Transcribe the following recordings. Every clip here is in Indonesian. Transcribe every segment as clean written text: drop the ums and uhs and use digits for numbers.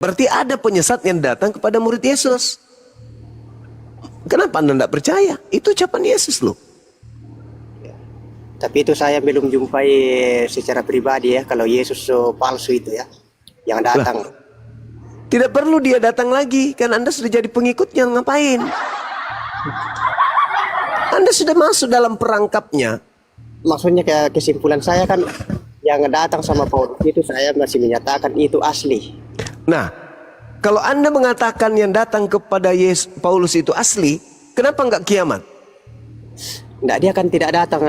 Berarti ada penyesat yang datang kepada murid Yesus. Kenapa Anda tidak percaya? Itu ucapan Yesus loh. Tapi itu saya belum jumpai secara pribadi ya, kalau Yesus palsu itu ya, yang datang. Tidak perlu dia datang lagi, kan Anda sudah jadi pengikutnya, ngapain? Anda sudah masuk dalam perangkapnya. Maksudnya kesimpulan saya kan, yang datang sama Paulus itu saya masih menyatakan itu asli. Nah, kalau Anda mengatakan yang datang kepada Paulus itu asli, kenapa enggak kiamat? Nggak, dia kan tidak datang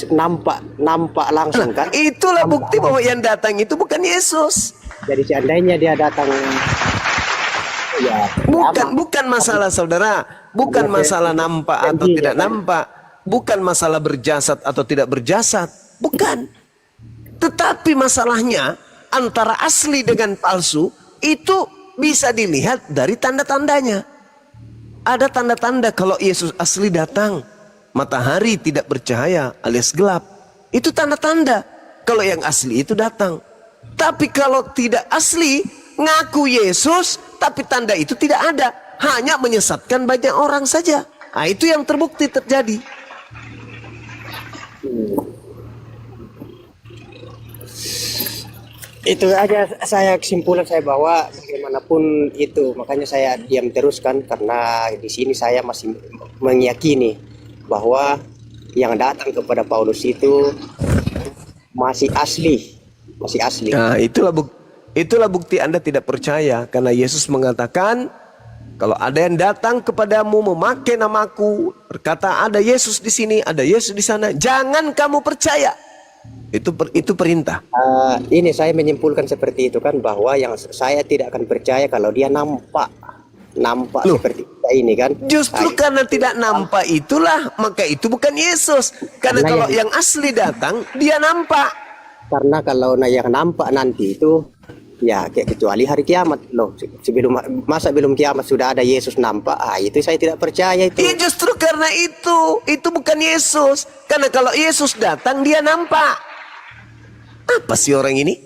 nampak langsung kan? Itulah bukti bahwa yang datang itu bukan Yesus. Jadi seandainya dia datang, ya Bukan masalah saudara, bukan masalah nampak atau tidak nampak, bukan masalah berjasad atau tidak berjasad, bukan. Tetapi masalahnya antara asli dengan palsu itu bisa dilihat dari tanda-tandanya. Ada tanda-tanda kalau Yesus asli datang, matahari tidak bercahaya alias gelap. Itu tanda-tanda kalau yang asli itu datang. Tapi kalau tidak asli, ngaku Yesus, tapi tanda itu tidak ada, hanya menyesatkan banyak orang saja. Nah, itu yang terbukti terjadi. itu aja saya kesimpulan saya bahwa bagaimanapun itu, makanya saya diam terus kan, karena di sini saya masih meyakini bahwa yang datang kepada Paulus itu masih asli. Nah, itulah bukti Anda tidak percaya, karena Yesus mengatakan kalau ada yang datang kepadamu memakai namaku, berkata ada Yesus di sini, ada Yesus di sana, jangan kamu percaya. Itu perintah. Ini saya menyimpulkan seperti itu kan, bahwa yang saya tidak akan percaya kalau dia nampak loh, seperti kita ini kan. Justru karena tidak nampak itulah, maka itu bukan Yesus. Karena kalau yang asli datang, dia nampak. Karena kalau yang nampak nanti itu ya kecuali hari kiamat loh. Belum kiamat sudah ada Yesus nampak, itu saya tidak percaya itu. Ya justru karena itu bukan Yesus. Karena kalau Yesus datang, dia nampak. Apa sih orang ini?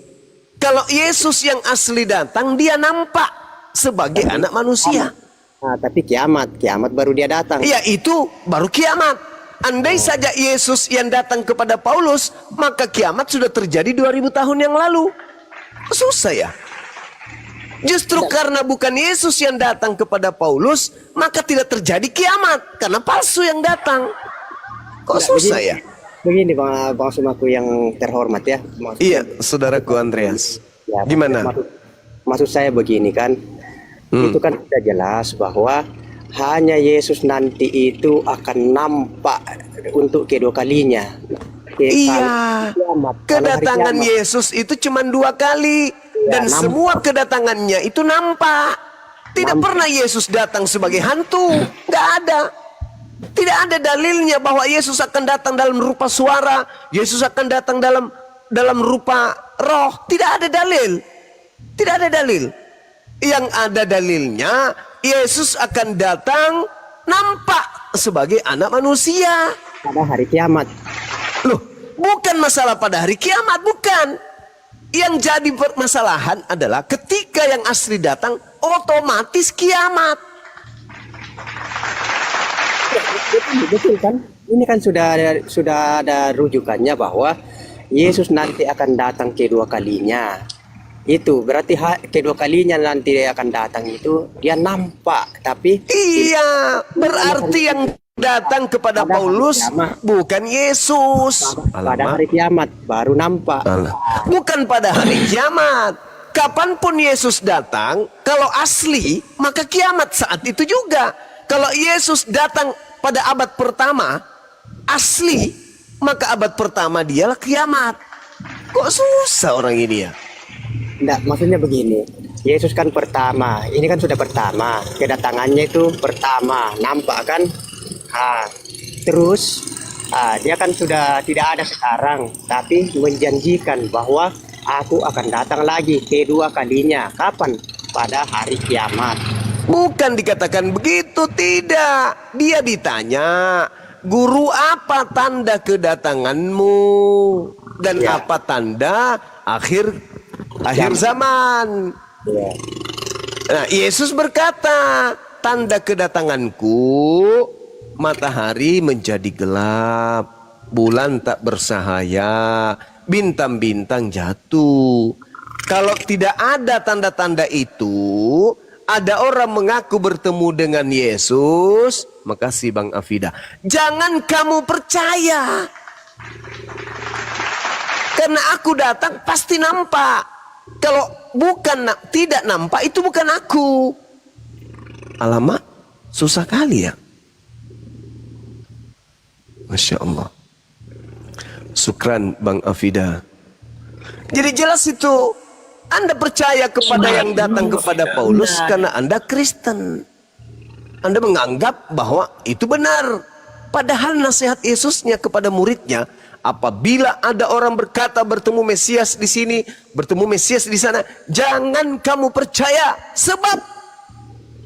Kalau Yesus yang asli datang, dia nampak sebagai anak manusia. Tapi kiamat baru dia datang. Ya itu baru kiamat. Andai saja Yesus yang datang kepada Paulus, maka kiamat sudah terjadi 2000 tahun yang lalu. Susah ya. Justru karena bukan Yesus yang datang kepada Paulus, maka tidak terjadi kiamat, karena palsu yang datang. Kok susah ya? Begini Bang Sumaku yang terhormat ya. Iya, saudaraku Andreas. Ya, gimana? Maksud saya begini kan, itu kan sudah jelas bahwa hanya Yesus nanti itu akan nampak untuk kedua kalinya. Iya, kedatangan Yesus itu cuma 2 kali, dan semua kedatangannya itu nampak. Tidak pernah Yesus datang sebagai hantu, nggak ada. Tidak ada dalilnya bahwa Yesus akan datang dalam rupa suara, Yesus akan datang dalam rupa roh. Tidak ada dalil. Tidak ada dalil. Yang ada dalilnya, Yesus akan datang nampak sebagai anak manusia pada hari kiamat. Loh, bukan masalah pada hari kiamat, bukan. Yang jadi permasalahan adalah ketika yang asli datang, otomatis kiamat. Betul kan? Ini kan sudah ada rujukannya bahwa Yesus nanti akan datang kedua kalinya. Itu berarti kedua kalinya nanti dia akan datang itu dia nampak, tapi iya, berarti yang datang kepada Paulus bukan Yesus. Pada hari kiamat baru nampak. Bukan pada hari kiamat. Kapanpun Yesus datang, kalau asli maka kiamat saat itu juga. Kalau Yesus datang pada abad pertama asli, maka abad pertama dialah kiamat. Kok susah orang ini ya? Enggak, maksudnya begini, Yesus kan pertama, ini kan sudah pertama, kedatangannya itu pertama, nampak kan? Terus dia kan sudah tidak ada sekarang, tapi menjanjikan bahwa aku akan datang lagi kedua kalinya. Kapan? Pada hari kiamat. Bukan dikatakan begitu, tidak. Dia ditanya, guru apa tanda kedatanganmu? Dan apa tanda akhir Akhir zaman. Ya. Nah, Yesus berkata, tanda kedatanganku, matahari menjadi gelap, bulan tak bersahaya, bintang-bintang jatuh. Kalau tidak ada tanda-tanda itu, ada orang mengaku bertemu dengan Yesus. Makasih Bang Afida. Jangan kamu percaya. Karena aku datang pasti nampak. Kalau tidak nampak itu bukan aku. Alamak, susah kali ya. Masya Allah. Sukran Bang Afida. Jadi jelas itu, Anda percaya kepada yang datang kepada Paulus karena Anda Kristen. Anda menganggap bahwa itu benar. Padahal nasihat Yesusnya kepada muridnya, apabila ada orang berkata bertemu Mesias di sini, bertemu Mesias di sana, jangan kamu percaya, sebab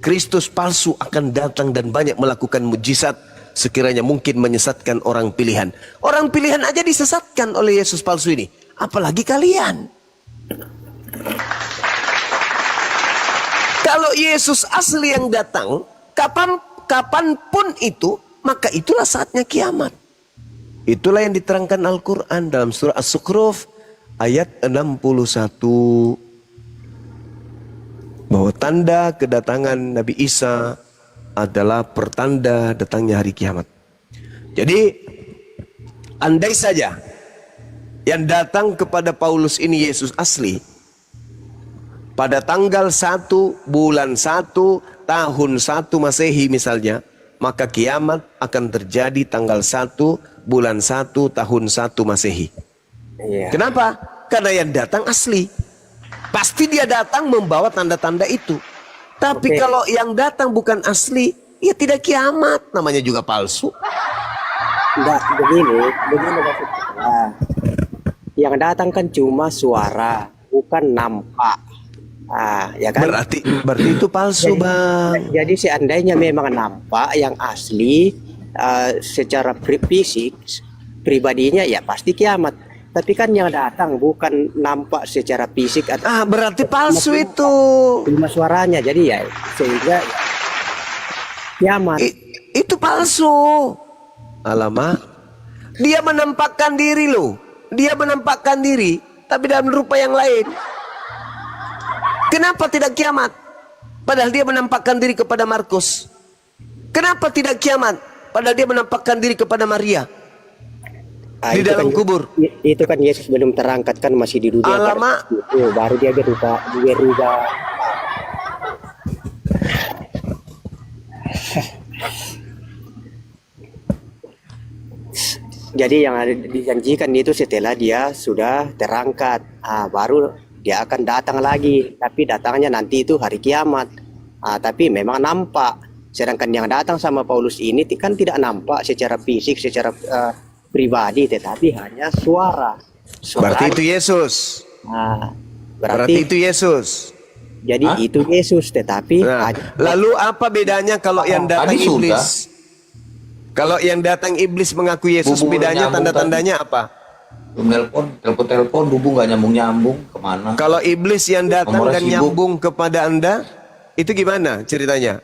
Kristus palsu akan datang dan banyak melakukan mujizat, sekiranya mungkin menyesatkan orang pilihan. Orang pilihan aja disesatkan oleh Yesus palsu ini, apalagi kalian. Kalau Yesus asli yang datang, kapanpun itu, maka itulah saatnya kiamat. Itulah yang diterangkan Al-Quran dalam surah As-Sukhruf ayat 61. Bahwa tanda kedatangan Nabi Isa adalah pertanda datangnya hari kiamat. Jadi, andai saja yang datang kepada Paulus ini Yesus asli, pada tanggal 1 bulan 1 tahun 1 Masehi misalnya, maka kiamat akan terjadi tanggal 1 bulan 1 tahun 1 Masehi. Iya. Kenapa? Karena yang datang asli. Pasti dia datang membawa tanda-tanda itu. Tapi kalau yang datang bukan asli, ya tidak kiamat, namanya juga palsu. Enggak, begini maksudnya. Yang datang kan cuma suara, bukan nampak. Ya kan? Berarti itu palsu, Bang. Jadi seandainya memang nampak yang asli secara fisik pribadinya, ya pasti kiamat. Tapi kan yang datang bukan nampak secara fisik atau berarti palsu itu. cuma suaranya, jadi ya sehingga kiamat. Itu palsu. Alamak. Dia menampakkan diri loh. Dia menampakkan diri, tapi dalam rupa yang lain. Kenapa tidak kiamat? Padahal dia menampakkan diri kepada Markus. Kenapa tidak kiamat? Padahal dia menampakkan diri kepada Maria. Di dalam kubur. Itu kan Yesus belum terangkat, kan masih di dunia. Alamak. Itu baru dia berubah. Jadi yang ada dijanjikan itu setelah dia sudah terangkat, baru dia akan datang lagi. Tapi datangnya nanti itu hari kiamat. Tapi memang nampak. Sedangkan yang datang sama Paulus ini kan tidak nampak secara fisik, secara pribadi, tetapi hanya suara. Berarti itu Yesus. Berarti itu Yesus. Jadi itu Yesus, tetapi lalu apa bedanya kalau yang datang iblis? Kalau yang datang iblis mengaku Yesus, bedanya tanda-tandanya apa? Telepon, hubung nggak nyambung kemana? Kalau iblis yang datang dan nyambung kepada Anda, itu gimana ceritanya?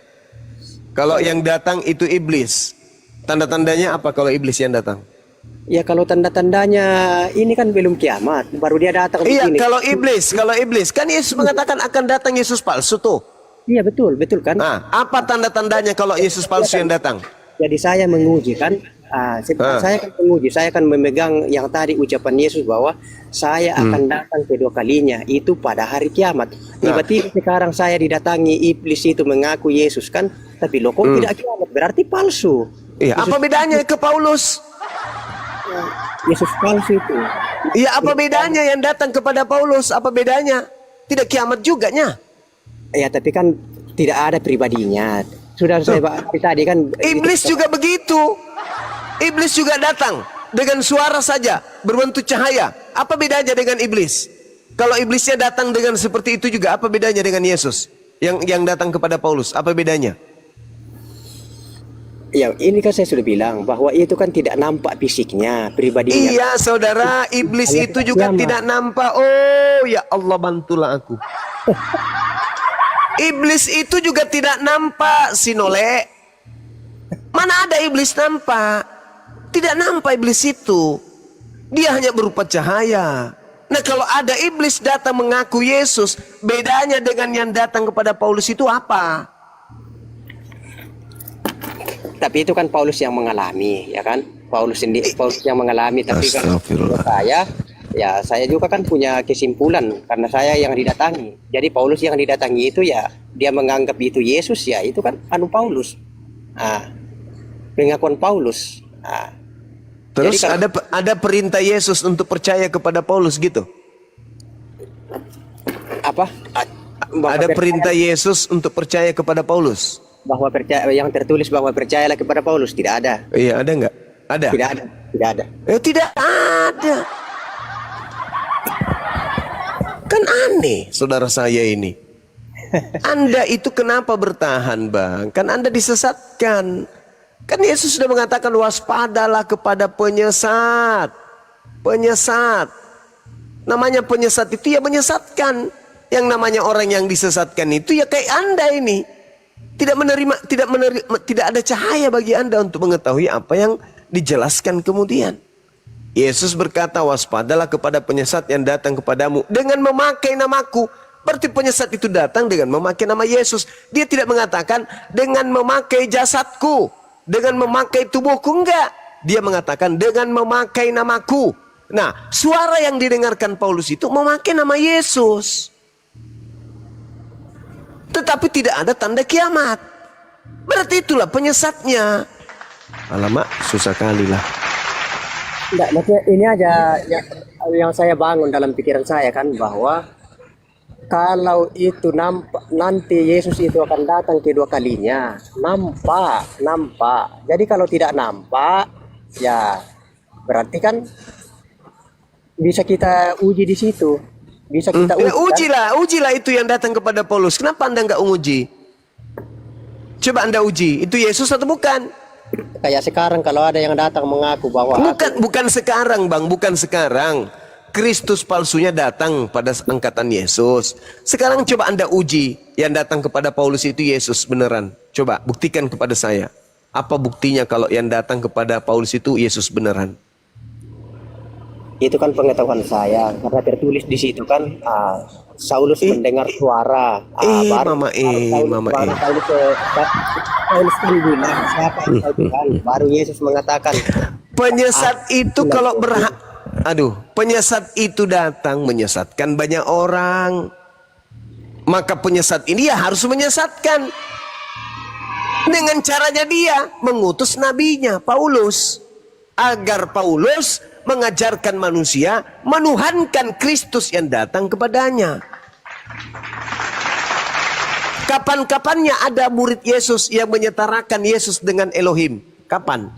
Kalau yang datang itu iblis, tanda-tandanya apa kalau iblis yang datang? Ya kalau tanda-tandanya ini kan belum kiamat, baru dia datang. Iya, begini. kalau iblis kan Yesus mengatakan akan datang Yesus palsu tuh. Iya betul kan. Apa tanda-tandanya kalau Yesus palsu yang datang? Jadi saya menguji kan, saya akan memegang yang tadi ucapan Yesus bahwa saya akan datang kedua kalinya itu pada hari kiamat. Tiba-tiba sekarang saya didatangi iblis itu mengaku Yesus kan, tapi loh kok tidak kiamat, berarti palsu. Iya, apa bedanya ke Paulus? Yesus palsu itu. Iya, apa bedanya yang datang kepada Paulus? Apa bedanya? Tidak kiamat juga nya. Ya, tapi kan tidak ada pribadinya. Sudah saya bahas tadi kan. Iblis juga begitu. Iblis juga datang dengan suara saja, berbentuk cahaya. Apa bedanya dengan iblis? Kalau iblisnya datang dengan seperti itu juga, apa bedanya dengan Yesus yang datang kepada Paulus? Apa bedanya? Ya, ini kan saya sudah bilang bahwa itu kan tidak nampak fisiknya, pribadinya. Iya saudara, iblis Hanya itu juga kiamat. tidak nampak. Oh ya Allah, bantulah aku. Iblis itu juga tidak nampak, Sinole. Mana ada iblis nampak? Tidak nampak iblis itu. Dia hanya berupa cahaya. Nah, kalau ada iblis datang mengaku Yesus, bedanya dengan yang datang kepada Paulus itu apa? Tapi itu kan Paulus yang mengalami, ya kan? Paulus sendiri, Paulus yang mengalami. Tapi kan Astagfirullah. saya juga kan punya kesimpulan karena saya yang didatangi. Jadi Paulus yang didatangi itu ya dia menganggap itu Yesus, ya itu kan Paulus. Pengakuan Paulus. Terus Jadi ada perintah Yesus untuk percaya kepada Paulus gitu? apa? Ada perintah Yesus untuk percaya kepada Paulus? Bahwa percaya, yang tertulis bahwa percayalah kepada Paulus tidak ada. Iya, ada nggak? Ada? Tidak ada. Tidak ada. Tidak ada. Kan aneh saudara saya ini. Anda itu kenapa bertahan, Bang? Kan Anda disesatkan. Kan Yesus sudah mengatakan waspadalah kepada penyesat. Penyesat. Namanya penyesat itu ya menyesatkan. Yang namanya orang yang disesatkan itu ya kayak Anda ini. Tidak ada cahaya bagi Anda untuk mengetahui apa yang dijelaskan kemudian. Yesus berkata, waspadalah kepada penyesat yang datang kepadamu dengan memakai namaku. Berarti penyesat itu datang dengan memakai nama Yesus. Dia tidak mengatakan dengan memakai jasadku, dengan memakai tubuhku, enggak. Dia mengatakan dengan memakai namaku. Nah, suara yang didengarkan Paulus itu memakai nama Yesus. Tetapi tidak ada tanda kiamat. Berarti itulah penyesatnya. Alamak, susah kali lah. Enggak, maksudnya ini aja yang saya bangun dalam pikiran saya kan, bahwa kalau itu nanti Yesus itu akan datang kedua kalinya, nampak. Jadi kalau tidak nampak, ya berarti kan bisa kita uji di situ. Bisa kita uji. Ujilah itu yang datang kepada Paulus. Kenapa Anda nggak uji? Coba Anda uji, itu Yesus atau bukan? Kayak sekarang kalau ada yang datang mengaku bahwa Bukan sekarang, Bang, bukan sekarang. Kristus palsunya datang pada angkatan Yesus. Sekarang coba Anda uji yang datang kepada Paulus itu Yesus beneran. Coba buktikan kepada saya. Apa buktinya kalau yang datang kepada Paulus itu Yesus beneran? itu kan pengetahuan saya karena tertulis di situ kan Saulus mendengar suara Paulus kan bilang siapa yang tahu Tuhan, baru Yesus mengatakan penyesat itu kalau penyesat itu datang menyesatkan banyak orang, maka penyesat ini ya harus menyesatkan dengan caranya dia mengutus nabinya Paulus agar Paulus mengajarkan manusia menuhankan Kristus yang datang kepadanya. Kapan-kapannya ada murid Yesus yang menyetarakan Yesus dengan Elohim? Kapan?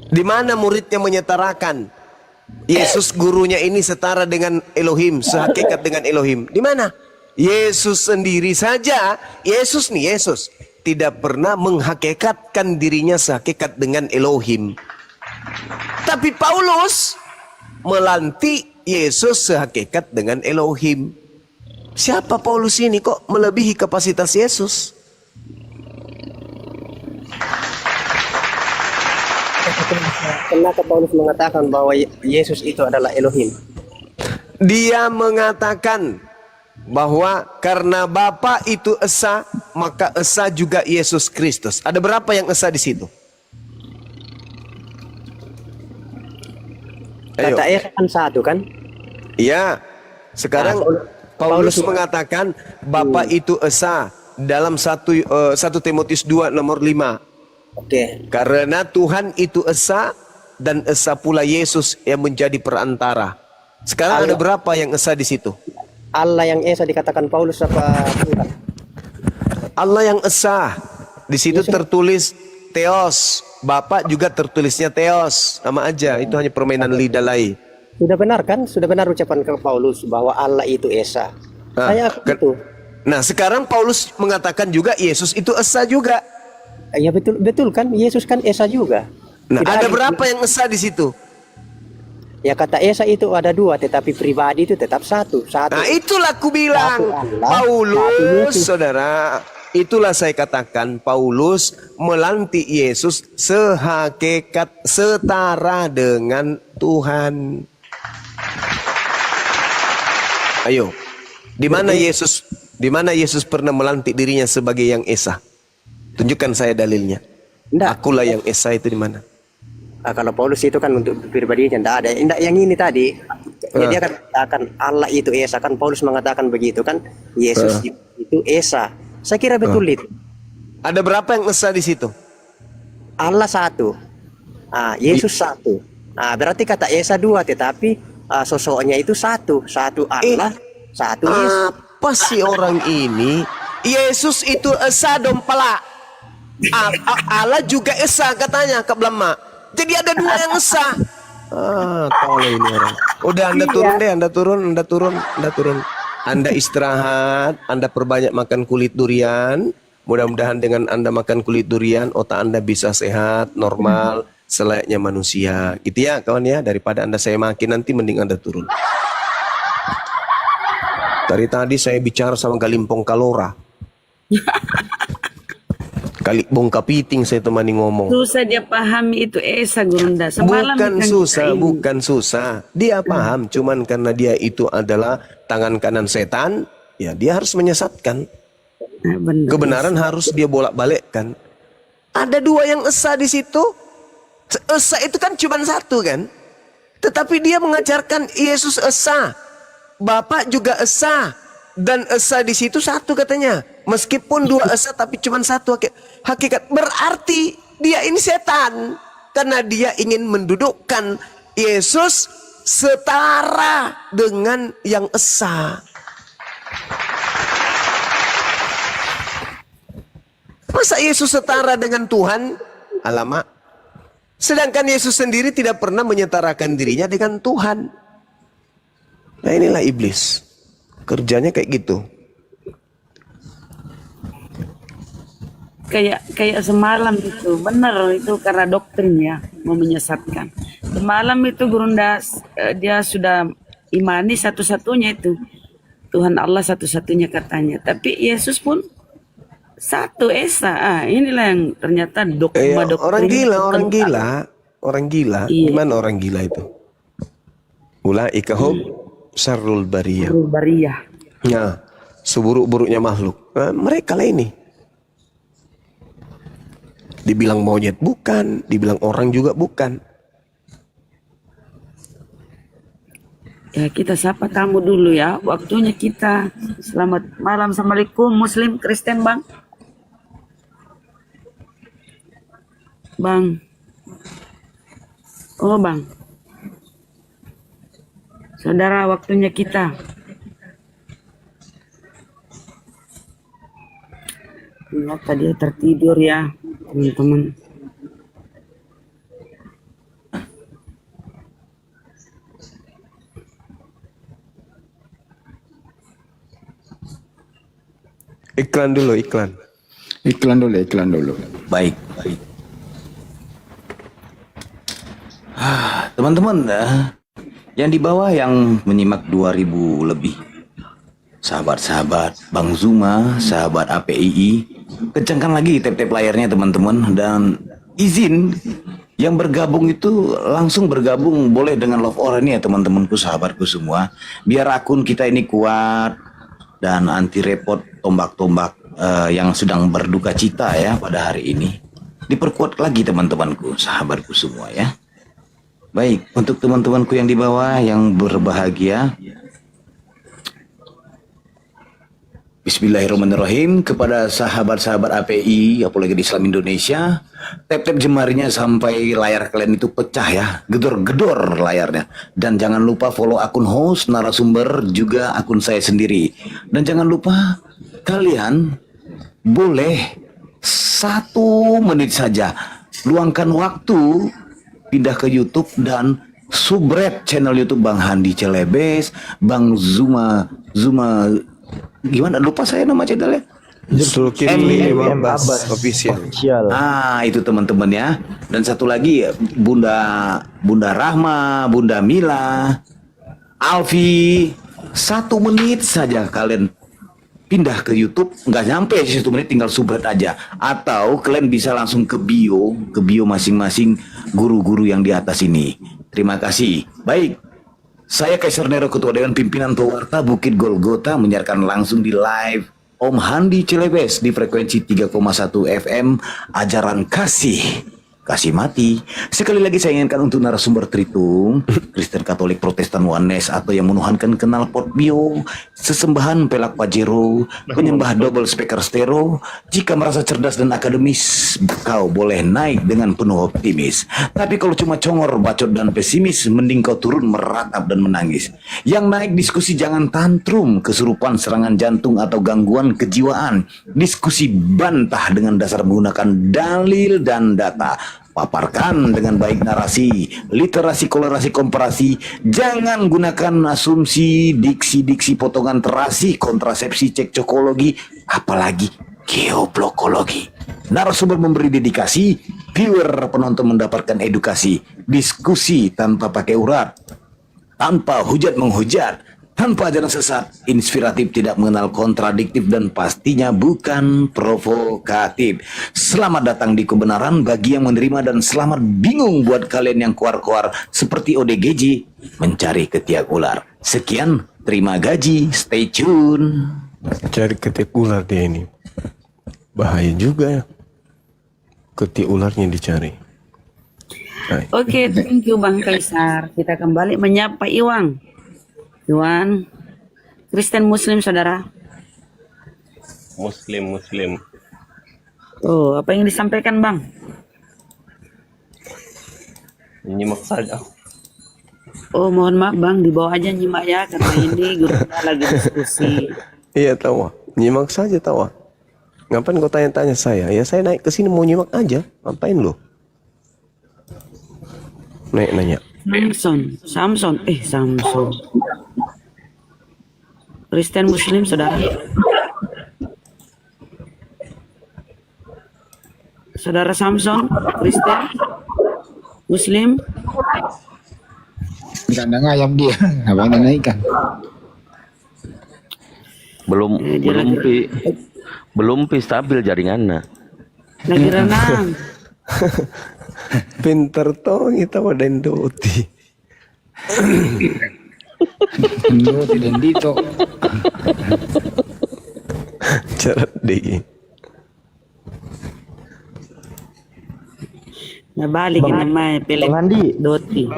Di mana muridnya menyetarakan Yesus gurunya ini setara dengan Elohim, sehakikat dengan Elohim? Di mana? Yesus sendiri saja, Yesus tidak pernah menghakikatkan dirinya sehakikat dengan Elohim. Tapi Paulus melantik Yesus sehakikat dengan Elohim. Siapa Paulus ini kok melebihi kapasitas Yesus? Kenapa Paulus mengatakan bahwa Yesus itu adalah Elohim? Dia mengatakan bahwa karena Bapa itu esa, maka esa juga Yesus Kristus. Ada berapa yang esa di situ? Kata Esa kan satu kan? Iya. Sekarang Paulus mengatakan Bapa itu esa dalam 1 Timotius 2 nomor 5. Oke. Karena Tuhan itu esa dan esa pula Yesus yang menjadi perantara. Sekarang ada berapa yang esa di situ? Allah yang esa dikatakan Paulus apa Tuhan? Allah yang esa. Di situ tertulis Theos. Bapak juga tertulisnya Theos. Sama aja, itu hanya permainan lidah lain. Sudah benar kan? Sudah benar ucapan ke Paulus bahwa Allah itu esa. Saya itu. Nah, sekarang Paulus mengatakan juga Yesus itu esa juga. Ya betul betul kan, Yesus kan Esa juga. Nah, Tidak ada berapa yang esa di situ? Ya kata Esa itu ada dua, tetapi pribadi itu tetap satu. Satu. Nah, itulah aku bilang, Satu Allah, Paulus, satu Yesus. saudara, itulah saya katakan, Paulus melantik Yesus sehakikat setara dengan Tuhan. Ayo, di mana Yesus pernah melantik dirinya sebagai yang esa? Tunjukkan saya dalilnya. Nggak. Akulah yang esa itu di mana? Kalau Paulus itu kan untuk pribadinya tidak ada. Nggak, yang ini tadi. Ya, dia akan Allah itu Esa kan, Paulus mengatakan begitu kan. Yesus itu Esa. Saya kira betul itu. Ada berapa yang esa di situ? Allah satu. Yesus satu. Berarti kata Esa dua, tetapi sosoknya itu satu. Satu Allah, satu Yesus. Apa sih orang ini? Yesus itu esa dompala. Allah juga esa katanya, Kak Blama. Jadi ada dua yang esa. Tolong ini orang. Udah Anda turun deh, Anda turun. Anda istirahat, Anda perbanyak makan kulit durian. Mudah-mudahan dengan Anda makan kulit durian, otak Anda bisa sehat, normal, selayaknya manusia. Gitu ya kawan ya, daripada Anda saya makin nanti mending Anda turun. Dari tadi saya bicara sama Galimpong Kalora. Kali bongka piting saya temani ngomong. Susah dia pahami itu Esa Gurunda. Bukan susah. Dia paham, cuman karena dia itu adalah tangan kanan setan, ya dia harus menyesatkan. Kebenaran harus dia bolak-balikkan. Ada dua yang esa di situ. Esa itu kan cuma satu kan. Tetapi dia mengajarkan Yesus esa. Bapak juga esa. Dan esa di situ satu katanya. Meskipun dua esa tapi cuma satu hakikat. Berarti dia ini setan. Karena dia ingin mendudukkan Yesus setara dengan yang esa. Masa Yesus setara dengan Tuhan? Alamak. Sedangkan Yesus sendiri tidak pernah menyetarakan dirinya dengan Tuhan. Nah inilah iblis. Kerjanya kayak gitu. Kayak semalam itu benar itu karena doktrinnya mau menyesatkan. Semalam itu Gurunda dia sudah imani satu-satunya itu Tuhan Allah satu-satunya katanya. Tapi Yesus pun satu Esa. Inilah yang ternyata dogma doktrin. Orang gila. Iya. Gimana orang gila itu? Ulaika hum syarrul bariyah. Bariyah. Ya, seburuk-buruknya makhluk. Nah, mereka lah ini. Dibilang monyet bukan, dibilang orang juga bukan. Ya kita sapa tamu dulu ya. Waktunya kita. Selamat malam. Assalamualaikum Muslim Kristen Bang. Bang. Oh Bang. Saudara waktunya kita. Ternyata dia tertidur ya teman-teman. Iklan dulu, iklan. Iklan dulu. Baik. Teman-teman, yang di bawah yang menyimak 2000 lebih. Sahabat-sahabat Bang Zuma, sahabat APII, kencangkan lagi tap-tap layarnya teman-teman, dan izin yang bergabung itu langsung bergabung boleh dengan Love Or ini ya teman-temanku, sahabatku semua, biar akun kita ini kuat dan anti repot tombak-tombak yang sedang berduka cita ya pada hari ini. Diperkuat lagi teman-temanku, sahabatku semua ya. Baik, untuk teman-temanku yang di bawah yang berbahagia, Bismillahirrahmanirrahim. Kepada sahabat-sahabat API, apalagi di Islam Indonesia, tap-tap jemarinya sampai layar kalian itu pecah ya, gedor-gedor layarnya. Dan jangan lupa follow akun host, narasumber, juga akun saya sendiri. Dan jangan lupa kalian boleh 1 menit saja luangkan waktu pindah ke YouTube dan subscribe channel YouTube Bang Handi Celebes, Bang Zuma gimana, lupa saya nama channelnya, Zulkifli MM Abbas official. Official. Ah, itu teman-teman ya. Dan satu lagi Bunda Rahma, Bunda Mila, Alfi. 1 menit saja kalian pindah ke YouTube, nggak nyampe 1 menit, tinggal subscribe aja. Atau kalian bisa langsung ke bio masing-masing guru-guru yang di atas ini. Terima kasih. Baik, saya Kaisar Nero, Ketua Dewan Pimpinan Pewarta Bukit Golgota, menyiarkan langsung di live Om Handi Celebes di frekuensi 3,1 FM, ajaran kasih mati. Sekali lagi saya ingatkan untuk narasumber Tritung, Kristen Katolik Protestan Oneness atau yang menuhankan kenal pot bio, sesembahan pelak pajero, penyembah double speaker stereo. Jika merasa cerdas dan akademis, kau boleh naik dengan penuh optimis. Tapi kalau cuma congor, bacot dan pesimis, mending kau turun meratap dan menangis. Yang naik diskusi jangan tantrum, kesurupan, serangan jantung atau gangguan kejiwaan. Diskusi bantah dengan dasar menggunakan dalil dan data. Paparkan dengan baik narasi, literasi, kolerasi, komparasi. Jangan gunakan asumsi, diksi-diksi potongan terasi, kontrasepsi, cekcokologi, apalagi geoblokologi. Narasumber memberi dedikasi, viewer penonton mendapatkan edukasi. Diskusi tanpa pakai urat, tanpa hujat menghujat, tanpa ajaran sesat, inspiratif, tidak mengenal kontradiktif, dan pastinya bukan provokatif. Selamat datang di kebenaran bagi yang menerima, dan selamat bingung buat kalian yang kuar-kuar seperti ODGJ mencari ketiak ular. Sekian, terima gaji, stay tune. Cari ketiak ular dia ini. Bahaya juga ya. Ketiak ularnya dicari. Hai. Oke, thank you Bang Kaisar. Kita kembali menyapa Iwan. Kristen Muslim saudara. Muslim. Oh, apa yang disampaikan Bang? Nyimak saja. Oh, mohon maaf Bang, dibawa aja nyimak ya, karena ini guru kita lagi diskusi. Iya tahu. Nyimak saja tahu. Ngapain kau tanya-tanya saya? Ya saya naik ke sini mau nyimak aja. Ngapain lo? Naik nanya. Samson. Kristen Muslim saudara. Saudara Samson, Kristen Muslim. Kandang ayam dia. Abang naikkan. Belum stabil jaringannya. Lagi renang. Pinter toh kita wadain doti. Doti dan dito. Cerat deh. Nah balik namanya pilih Bang Andi. Doti.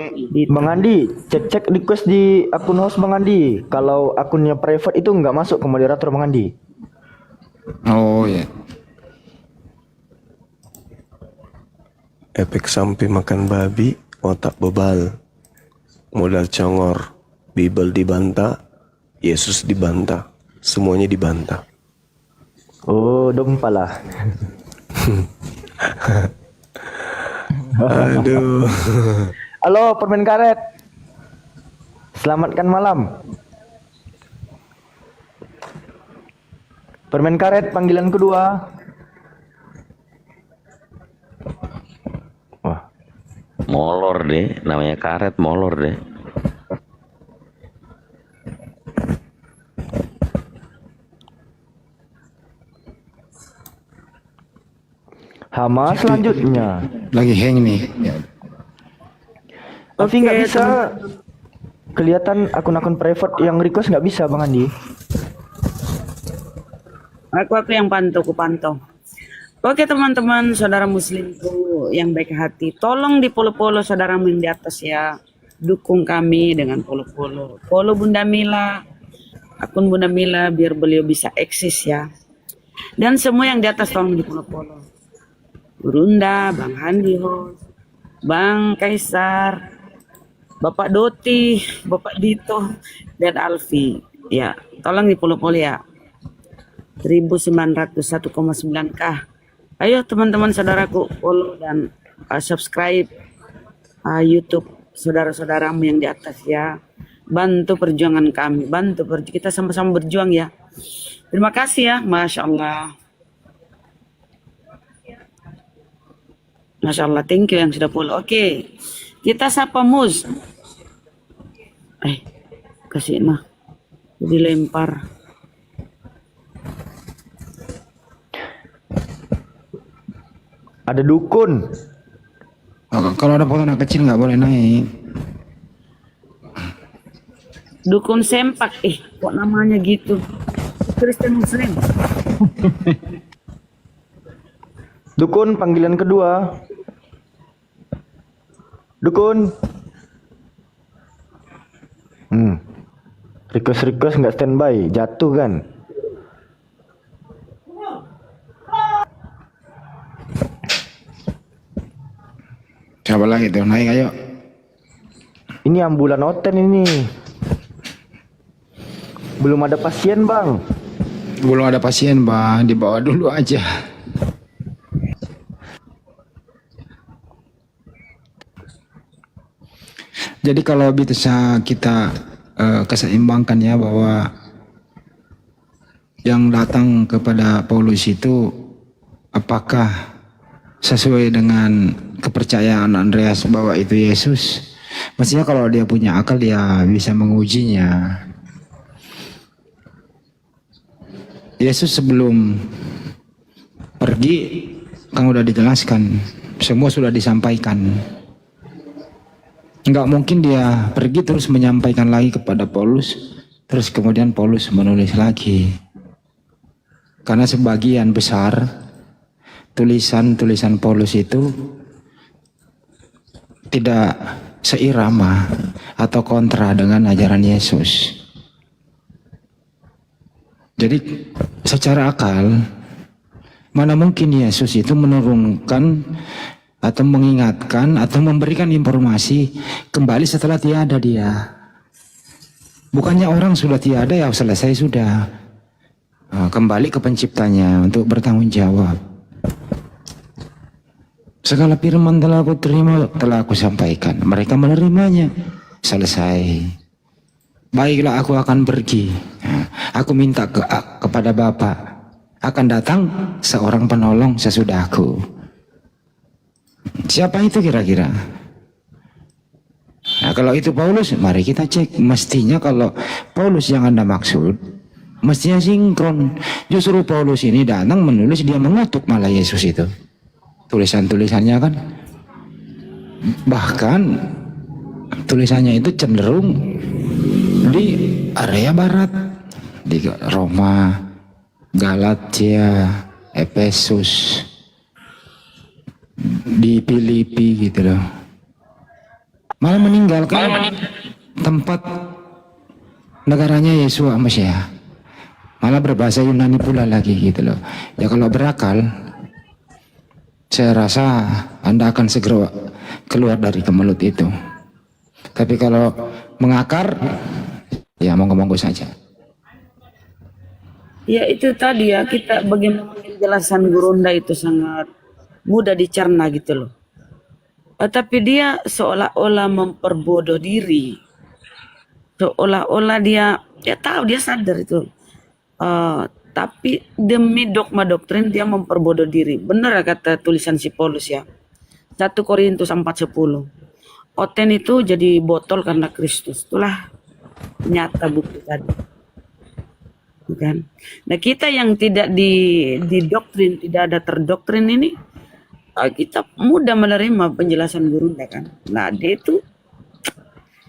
Bang Andi, cek request di akun host Bang Andi. Kalau akunnya private itu nggak masuk ke moderator Bang Andi. Oh ya. Efek samping makan babi, otak bebal, modal congor, Bible dibantah, Yesus dibantah, semuanya dibantah. Oh, dompalah. Aduh. Halo, permen karet. Selamatkan malam. Permen karet panggilan kedua. Wah, Molor deh, namanya karet molor deh. hama selanjutnya. Lagi hang nih. Tapi nggak bisa kelihatan akun-akun private yang request nggak bisa Bang Andi. Aku yang pantau. Oke teman-teman, saudara muslimku yang baik hati, tolong di follow saudaramu yang di atas ya. Dukung kami dengan follow. Follow Bunda Mila, akun Bunda Mila biar beliau bisa eksis ya. Dan semua yang di atas tolong di follow. Burunda, Bang Handi host, Bang Kaisar, Bapak Doti, Bapak Dito, dan Alfi. Ya, tolong di follow ya. 1901,9K. Ayo teman-teman saudaraku follow dan subscribe YouTube saudara-saudaramu yang di atas ya. bantu perjuangan kami, kita sama-sama berjuang ya. Terima kasih ya, Masya Allah. Masya Allah, thank you yang sudah follow. Oke, kita sapa Muz. Kasih mah, dilempar. Ada dukun. Oh, kalau ada foto anak kecil nggak boleh naik. Dukun sempak, kok namanya gitu? Kristen Muslim. Dukun panggilan kedua. Dukun. Request nggak standby, jatuh kan? Siapa lagi tuh naik ayo. Ini ambulan hotel ini. Belum ada pasien bang. Belum ada pasien bang, dibawa dulu aja. Jadi kalau bisa kita keseimbangkan ya bahwa yang datang kepada Paulus itu apakah sesuai dengan kepercayaan Andreas bahwa itu Yesus? Mestinya kalau dia punya akal dia bisa mengujinya. Yesus sebelum pergi kan udah dijelaskan, semua sudah disampaikan. Enggak mungkin dia pergi terus menyampaikan lagi kepada Paulus, terus kemudian Paulus menulis lagi. Karena sebagian besar tulisan-tulisan Paulus itu tidak seirama atau kontra dengan ajaran Yesus. Jadi secara akal, mana mungkin Yesus itu menurunkan atau mengingatkan atau memberikan informasi kembali setelah tiada dia. Bukannya orang sudah tiada ya selesai sudah. Kembali ke penciptanya untuk bertanggung jawab. Segala firman telah aku terima, telah aku sampaikan. Mereka menerimanya. Selesai. Baiklah aku akan pergi. Aku minta kepada Bapa. Akan datang seorang penolong sesudahku. Siapa itu kira-kira? Nah, kalau itu Paulus, mari kita cek. Mestinya kalau Paulus yang Anda maksud, mestinya sinkron. Justru Paulus ini datang menulis, dia mengutuk malah Yesus itu. Tulisan-tulisannya kan. Bahkan tulisannya itu cenderung di area barat. Di Roma, Galatia, Efesus, di Filipi gitu loh. Malah meninggalkan tempat negaranya Yesus Mesya. Malah berbahasa Yunani pula lagi gitu loh. Ya kalau berakal, saya rasa Anda akan segera keluar dari kemelut itu. Tapi kalau mengakar, ya monggo-monggo saja. Ya itu tadi ya, kita bagaimana penjelasan Gurunda itu sangat mudah dicerna gitu loh. Tapi dia seolah-olah memperbodoh diri. Seolah-olah dia tahu, dia sadar itu. Tapi demi dogma doktrin dia memperbodoh diri. Benar kata tulisan si Paulus ya. 1 Korintus 4:10. Oten itu jadi botol karena Kristus. Itulah nyata bukti tadi. Kan? Nah kita yang tidak didoktrin, tidak ada terdoktrin ini, kita mudah menerima penjelasan Gurunda kan. Nah dia itu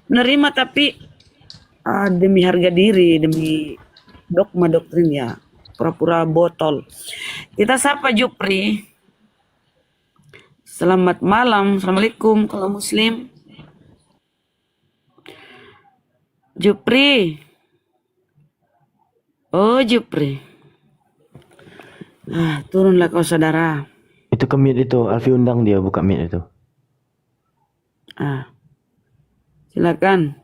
menerima tapi demi harga diri, demi dogma doktrin ya, pura-pura botol. Kita sapa Jupri. Selamat malam, assalamualaikum kalau Muslim. Jupri. Oh Jupri. Turunlah kau saudara. Itu ke mute itu, Alfi undang dia buka mute itu. Silakan.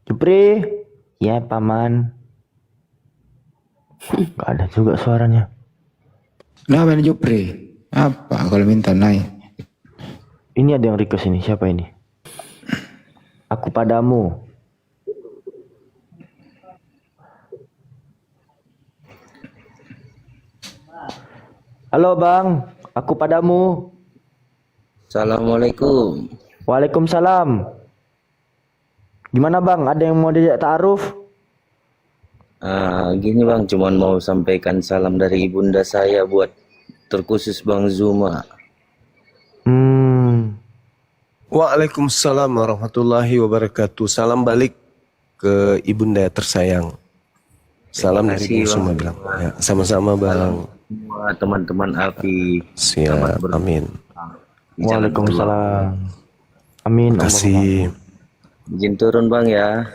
Jupri, ya paman. Gak ada juga suaranya. Nah, main Jupri. Apa kalau minta naik? Ini ada yang request ini, siapa ini? aku padamu. Halo bang, aku padamu. Assalamualaikum. Waalaikumsalam. Gimana bang, ada yang mau diajak ta'aruf? Gini bang, cuman mau sampaikan salam dari ibunda saya buat terkhusus Bang Zuma. Waalaikumsalam warahmatullahi wabarakatuh. Salam balik ke ibunda tersayang. Salam dari kasih, Bung Suma Bang. bilang. Ya, sama-sama bang. Semua teman-teman API. Siap, amin. Di jalan keluar. Waalaikumsalam. Amin. Terima kasih. Izin turun bang ya.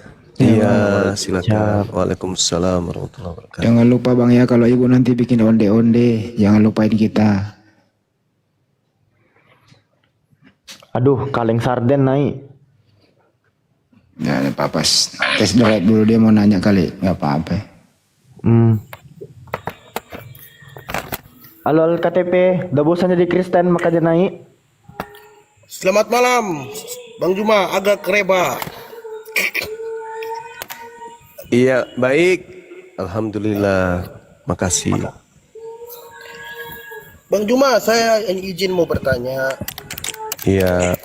Iya, silakan. Waalaikumsalam warahmatullahi wabarakatuh. Jangan lupa bang ya, kalau ibu nanti bikin onde-onde, jangan lupain kita. Aduh, kaleng sarden naik. Ya, apa-apa. Tes drive dulu, dia mau nanya kali. Gak apa-apa. Halo KTP, udah bosan jadi Kristen makanya naik. Selamat malam, Bang Juma, agak kereba. Iya, baik. Alhamdulillah. Makasih. Bang Juma, saya izin mau bertanya Iya,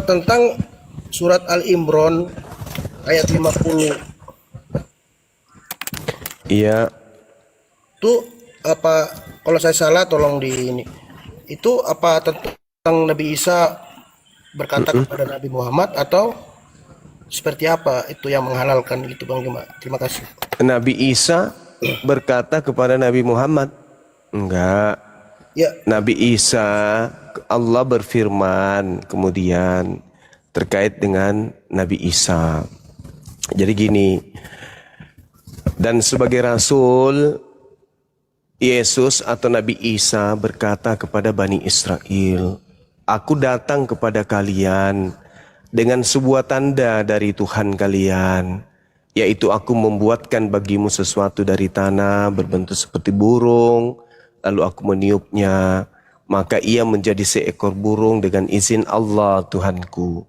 tentang surat Al-Imran ayat 50. iya. Itu apa, kalau saya salah tolong di ini. Itu apa tentang Nabi Isa berkata kepada Nabi Muhammad atau seperti apa itu yang menghalalkan gitu Bang Juma? Terima kasih. Nabi Isa berkata kepada Nabi Muhammad. Enggak. Ya, Nabi Isa, Allah berfirman kemudian terkait dengan Nabi Isa. Jadi gini, dan sebagai Rasul, Yesus atau Nabi Isa berkata kepada Bani Israel, aku datang kepada kalian dengan sebuah tanda dari Tuhan kalian, yaitu aku membuatkan bagimu sesuatu dari tanah berbentuk seperti burung, lalu aku meniupnya, maka ia menjadi seekor burung dengan izin Allah Tuhanku.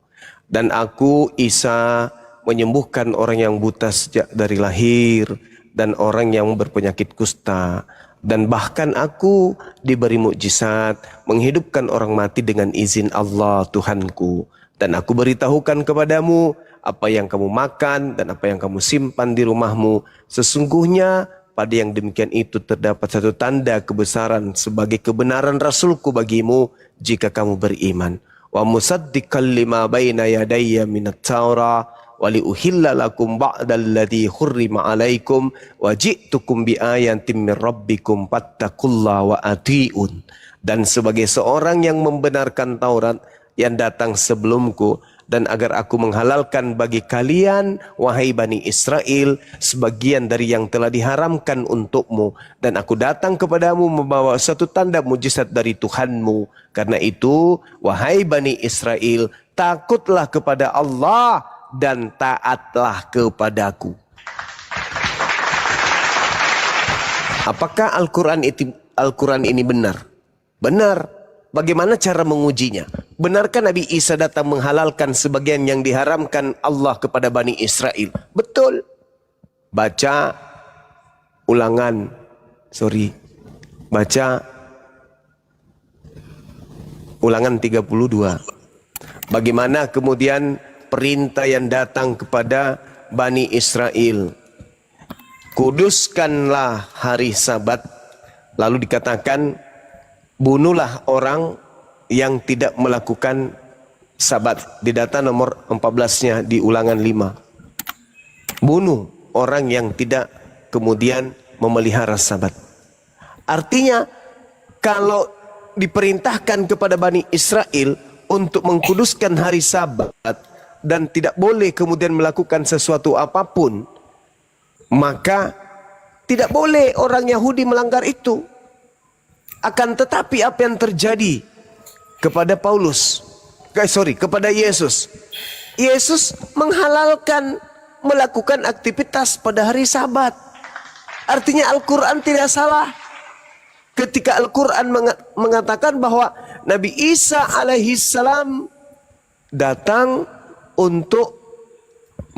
Dan aku, Isa, menyembuhkan orang yang buta sejak dari lahir dan orang yang berpenyakit kusta. Dan bahkan aku diberi mukjizat menghidupkan orang mati dengan izin Allah Tuhanku. Dan aku beritahukan kepadamu apa yang kamu makan dan apa yang kamu simpan di rumahmu. Sesungguhnya pada yang demikian itu terdapat satu tanda kebesaran sebagai kebenaran Rasulku bagimu jika kamu beriman. Wa musaddiqan lima baina yadayya minat Taurah wa liuhilla lakum ba'dalladzi hurrima alaikum wa ji'tukum bi ayatin min rabbikum fattaqullaha wa ati'un. Dan sebagai seorang yang membenarkan Taurat yang datang sebelumku, dan agar aku menghalalkan bagi kalian, wahai Bani Israel, sebagian dari yang telah diharamkan untukmu. Dan aku datang kepadamu membawa satu tanda mujizat dari Tuhanmu. Karena itu, wahai Bani Israel, takutlah kepada Allah dan taatlah kepadaku. Apakah Al-Quran ini benar? Benar. Bagaimana cara mengujinya? Benarkah Nabi Isa datang menghalalkan sebagian yang diharamkan Allah kepada Bani Israel? Betul. Baca Ulangan 32. Bagaimana kemudian perintah yang datang kepada Bani Israel? Kuduskanlah hari Sabat. Lalu dikatakan, bunuhlah orang yang tidak melakukan Sabat. Di data nomor 14-nya di Ulangan 5. Bunuh orang yang tidak kemudian memelihara Sabat. Artinya, kalau diperintahkan kepada Bani Israel untuk mengkuduskan hari Sabat dan tidak boleh kemudian melakukan sesuatu apapun, maka tidak boleh orang Yahudi melanggar itu. Akan tetapi apa yang terjadi kepada kepada Yesus? Yesus menghalalkan melakukan aktivitas pada hari Sabat. Artinya Al-Quran tidak salah. Ketika Al-Quran mengatakan bahwa Nabi Isa alaihissalam datang untuk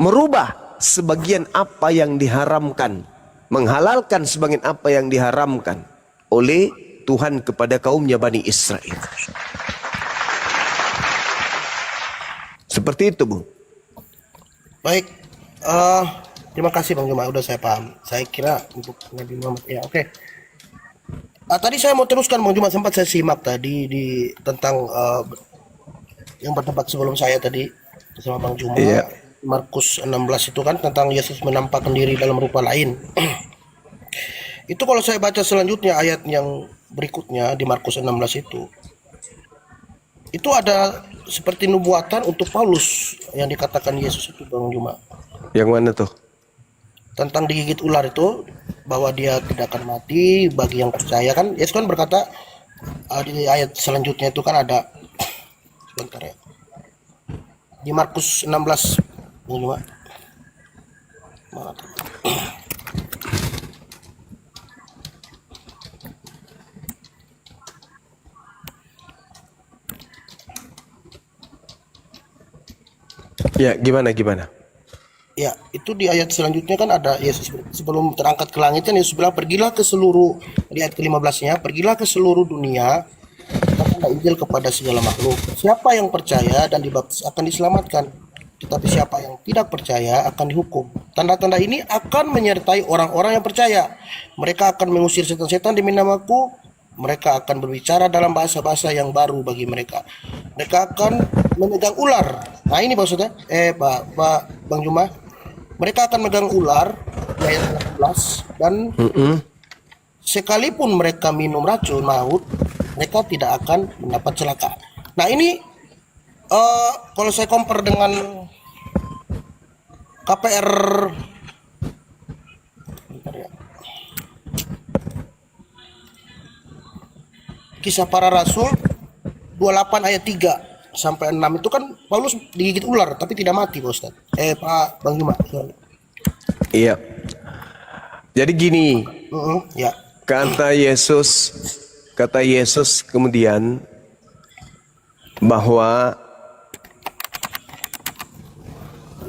merubah sebagian apa yang diharamkan, menghalalkan sebagian apa yang diharamkan oleh Tuhan kepada kaumnya Bani Israel. Seperti itu, Bung. Baik, terima kasih Bang Juma, udah saya paham. Saya kira untuk Nabi Muhammad ya, oke. Tadi saya mau teruskan Bang Juma, sempat saya simak tadi di tentang yang bertempat sebelum saya tadi bersama Bang Juma. Iya. Markus 16 itu kan tentang Yesus menampakkan diri dalam rupa lain. Itu kalau saya baca selanjutnya ayat yang berikutnya di Markus 16 itu ada seperti nubuatan untuk Paulus yang dikatakan Yesus itu Bang Juma. Yang mana tuh? Tentang digigit ular itu, bahwa dia tidak akan mati bagi yang percaya kan. Yesus kan berkata di ayat selanjutnya itu kan ada, sebentar ya, di Markus 16 Bang Juma. Mana tuh? Ya, gimana? Ya, itu di ayat selanjutnya kan ada Yesus sebelum terangkat ke langit kan Yesus bilang, pergilah ke seluruh, di ayat ke-15-nya, pergilah ke seluruh dunia, katakanlah Injil kepada segala makhluk. Siapa yang percaya dan dibaptis akan diselamatkan, tetapi siapa yang tidak percaya akan dihukum. Tanda-tanda ini akan menyertai orang-orang yang percaya. Mereka akan mengusir setan-setan demi namaku. Mereka akan berbicara dalam bahasa-bahasa yang baru bagi mereka. Mereka akan memegang ular. Nah ini maksudnya, Bang Juma. Mereka akan megang ular di ayat 16 dan sekalipun mereka minum racun maut, mereka tidak akan mendapat celaka. Nah ini kalau saya compare dengan KPR Kisah Para Rasul 28 ayat 3 sampai 6 itu kan Paulus digigit ular tapi tidak mati, Pak Ustaz. Pak Bang Juma. Iya. Jadi gini, Ya. kata Yesus kemudian bahwa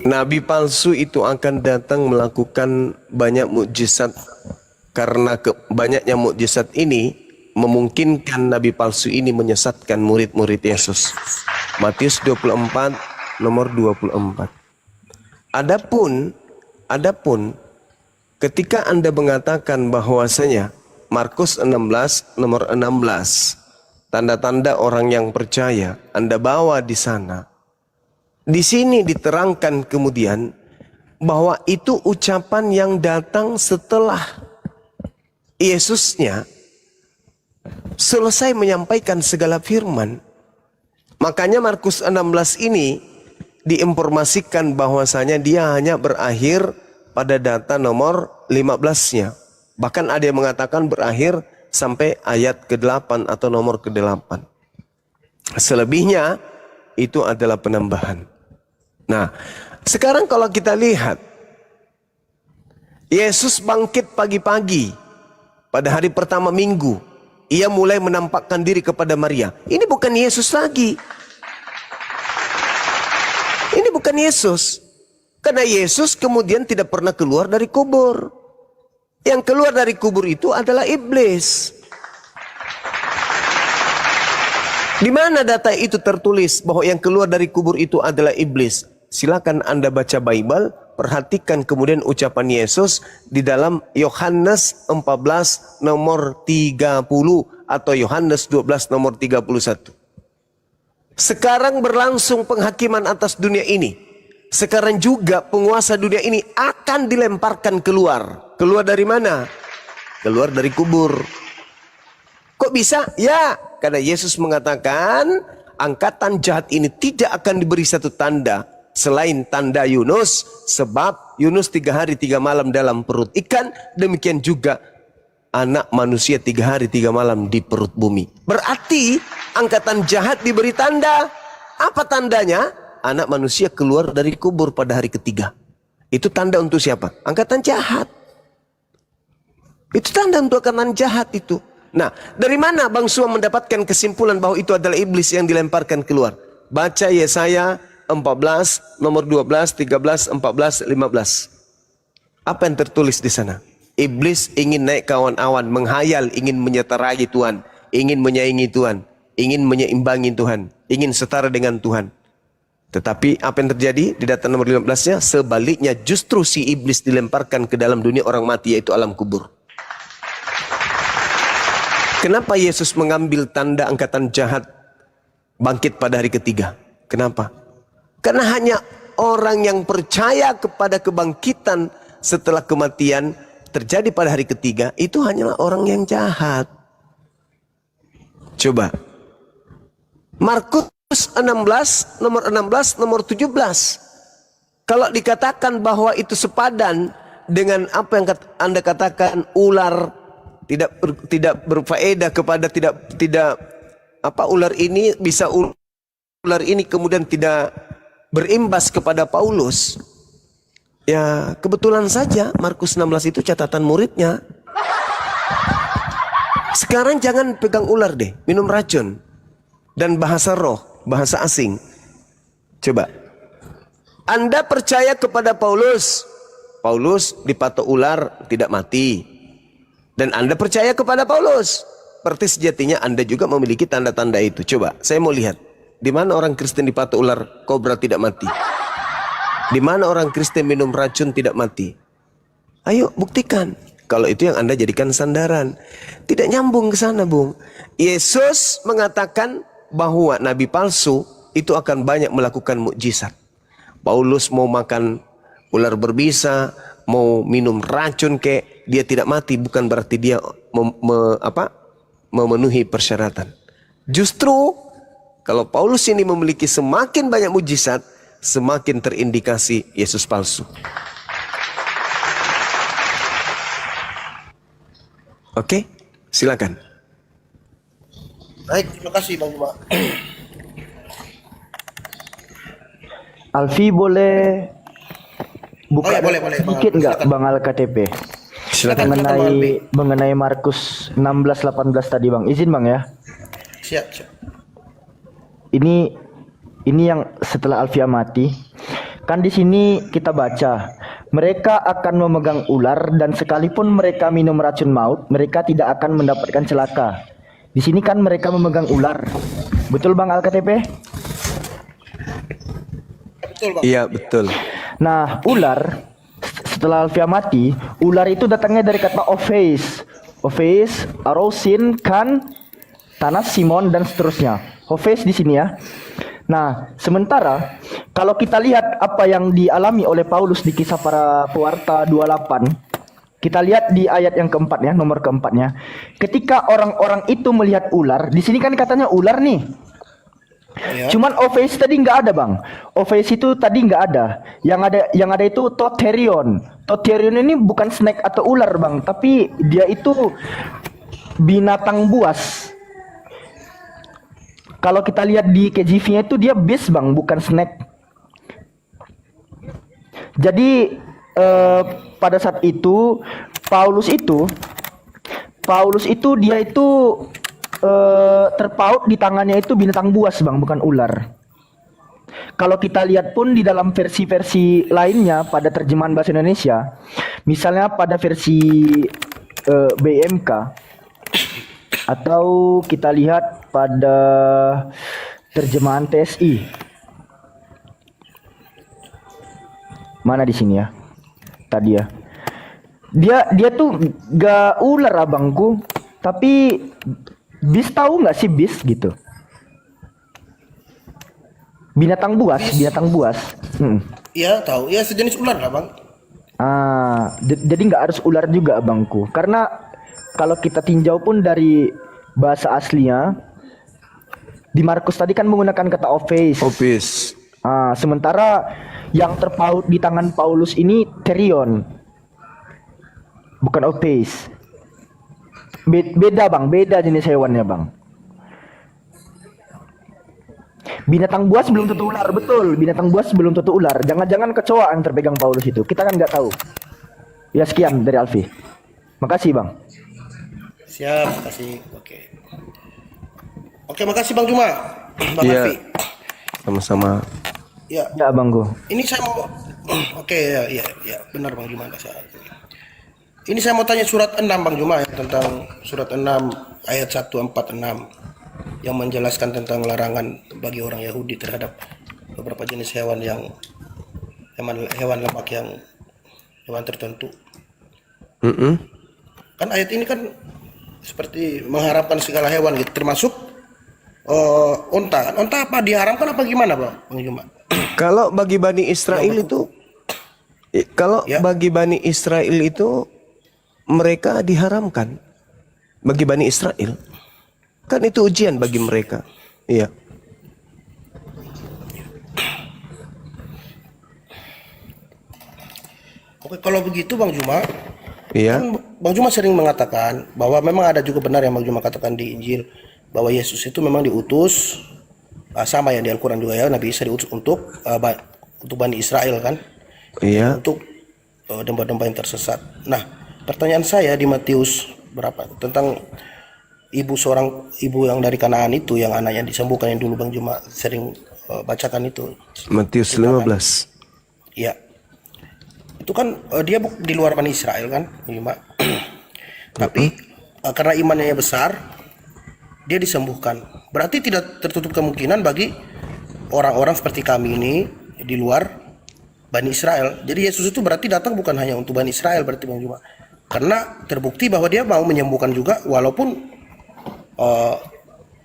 nabi palsu itu akan datang melakukan banyak mukjizat, karena banyaknya mukjizat ini memungkinkan nabi palsu ini menyesatkan murid-murid Yesus. Matius 24 nomor 24. Adapun ketika Anda mengatakan bahwasanya Markus 16 nomor 16, tanda-tanda orang yang percaya Anda bawa di sana. Di sini diterangkan kemudian bahwa itu ucapan yang datang setelah Yesusnya selesai menyampaikan segala firman. Makanya Markus 16 ini diinformasikan bahwasanya dia hanya berakhir pada data nomor 15-nya. Bahkan ada yang mengatakan berakhir sampai ayat ke-8 atau nomor ke-8. Selebihnya itu adalah penambahan. Nah, sekarang kalau kita lihat Yesus bangkit pagi-pagi pada hari pertama minggu. Ia mulai menampakkan diri kepada Maria. Ini bukan Yesus lagi. Ini bukan Yesus. Karena Yesus kemudian tidak pernah keluar dari kubur. Yang keluar dari kubur itu adalah iblis. Di mana data itu tertulis bahwa yang keluar dari kubur itu adalah iblis? Silakan Anda baca Bible, perhatikan kemudian ucapan Yesus di dalam Yohanes 14 nomor 30 atau Yohanes 12 nomor 31. Sekarang berlangsung penghakiman atas dunia ini. Sekarang juga penguasa dunia ini akan dilemparkan keluar. Keluar dari mana? Keluar dari kubur. Kok bisa? Ya, karena Yesus mengatakan angkatan jahat ini tidak akan diberi satu tanda selain tanda Yunus, sebab Yunus 3 hari 3 malam dalam perut ikan, demikian juga anak manusia 3 hari 3 malam di perut bumi. Berarti angkatan jahat diberi tanda. Apa tandanya? Anak manusia keluar dari kubur pada hari ketiga. Itu tanda untuk siapa? Angkatan jahat. Itu tanda untuk angkatan jahat itu. Nah, dari mana Bang Suam mendapatkan kesimpulan bahwa itu adalah iblis yang dilemparkan keluar? Baca Yesaya 14, nomor 12, 13, 14, 15. Apa yang tertulis di sana? Iblis ingin naik ke awan-awan, menghayal, ingin menyeterai Tuhan, ingin menyaingi Tuhan, ingin menyeimbangi Tuhan, ingin setara dengan Tuhan. Tetapi apa yang terjadi di data nomor 15-nya? Sebaliknya, justru si iblis dilemparkan ke dalam dunia orang mati, yaitu alam kubur. Kenapa Yesus mengambil tanda angkatan jahat bangkit pada hari ketiga? Kenapa? Karena hanya orang yang percaya kepada kebangkitan setelah kematian terjadi pada hari ketiga, itu hanyalah orang yang jahat. Coba. Markus 16, nomor 16, nomor 17. Kalau dikatakan bahwa itu sepadan dengan apa yang Anda katakan, ular tidak berfaedah kepada ular ini bisa ular ini kemudian tidak berimbas kepada Paulus. Ya, kebetulan saja Markus 16 itu catatan muridnya. Sekarang jangan pegang ular deh, minum racun dan bahasa roh, bahasa asing. Coba. Anda percaya kepada Paulus. Paulus dipatok ular tidak mati. Dan Anda percaya kepada Paulus. Berarti sejatinya Anda juga memiliki tanda-tanda itu. Coba, saya mau lihat. Di mana orang Kristen dipatok ular kobra tidak mati? Di mana orang Kristen minum racun tidak mati? Ayo buktikan. Kalau itu yang Anda jadikan sandaran. Tidak nyambung ke sana, Bung. Yesus mengatakan bahwa nabi palsu itu akan banyak melakukan mukjizat. Paulus mau makan ular berbisa, mau minum racun dia tidak mati, bukan berarti dia memenuhi persyaratan. Justru kalau Paulus ini memiliki semakin banyak mukjizat, semakin terindikasi Yesus palsu. Oke, silakan. Baik, terima kasih Bang Juma. Alfi boleh buka boleh, sedikit Bang. nggak Silakan. Bang Al-KTP Silakan, Bang Alfi. mengenai Markus 16-18 tadi Bang. Izin Bang ya. Siap. Ini yang setelah Alfia mati. Kan di sini kita baca, mereka akan memegang ular dan sekalipun mereka minum racun maut, mereka tidak akan mendapatkan celaka. Di sini kan mereka memegang ular. Betul Bang Al-KTP? Betul, Bang. Iya, betul. Nah, ular setelah Alfia mati, ular itu datangnya dari kata Ophes, Arosin, Kan, Tanas, Simon dan seterusnya. Ophes di sini ya. Nah, sementara kalau kita lihat apa yang dialami oleh Paulus di Kisah Para Pewarta 28, kita lihat di ayat yang keempat ya, nomor keempatnya. Ketika orang-orang itu melihat ular, di sini kan katanya ular nih. Ya. Cuman Ophes tadi nggak ada Bang. Ophes itu tadi nggak ada. Yang ada itu Totherion. Totherion ini bukan snake atau ular Bang, tapi dia itu binatang buas. Kalau kita lihat di KJV-nya itu dia beast Bang, bukan snake. Jadi pada saat itu Paulus itu dia itu terpaut di tangannya itu binatang buas Bang, bukan ular. Kalau kita lihat pun di dalam versi-versi lainnya pada terjemahan bahasa Indonesia, misalnya pada versi BMK, atau kita lihat pada terjemahan TSI. Mana di sini ya? Tadi ya. Dia tuh gak ular abangku, tapi bis, tahu nggak sih bis gitu? Binatang buas. Iya, tahu. Ya sejenis ular lah, Bang. Jadi nggak harus ular juga abangku. Karena kalau kita tinjau pun dari bahasa aslinya, di Markus tadi kan menggunakan kata Ophes. Sementara yang terpaut di tangan Paulus ini Therion, bukan Ophes. Beda Bang, beda jenis hewannya Bang. Binatang buas belum tentu ular, betul. Binatang buas belum tentu ular. Jangan-jangan kecoa yang terpegang Paulus itu. Kita kan nggak tahu. Ya sekian dari Alfi. Makasih Bang. Siap, makasih. Oke, makasih Bang Juma. Bang Iya. Alfi. Sama-sama. Ya, Ya Bangku. ini saya mau oke ya benar Bang Juma. Ini saya mau tanya surat 6 Bang Juma ya, tentang surat 6 ayat 146 yang menjelaskan tentang larangan bagi orang Yahudi terhadap beberapa jenis hewan hewan lemak yang hewan tertentu. Kan ayat ini kan seperti mengharamkan segala hewan gitu, termasuk onta. Onta apa diharamkan apa gimana Bang Juma? Kalau bagi Bani Israel itu, bagi Bani Israel itu mereka diharamkan. Bagi Bani Israel, kan itu ujian bagi mereka. Iya. Oke, kalau begitu Bang Juma, Iya. kan Bang Juma sering mengatakan bahwa memang ada juga benar yang Bang Juma katakan di Injil bahwa Yesus itu memang diutus sama yang di Al-Quran juga ya, Nabi Isa diutus untuk Bani Israel kan, Iya. untuk domba-domba yang tersesat. Nah, pertanyaan saya di Matius berapa tentang seorang ibu yang dari Kanaan itu yang anaknya disembuhkan yang dulu Bang Juma sering bacakan itu. Matius 15. Iya. Itu kan dia di luar Bani Israel kan, Bang Juma. Tapi karena imannya besar, dia disembuhkan. Berarti tidak tertutup kemungkinan bagi orang-orang seperti kami ini di luar Bani Israel. Jadi Yesus itu berarti datang bukan hanya untuk Bani Israel berarti Bang Juma. Karena terbukti bahwa dia mau menyembuhkan juga walaupun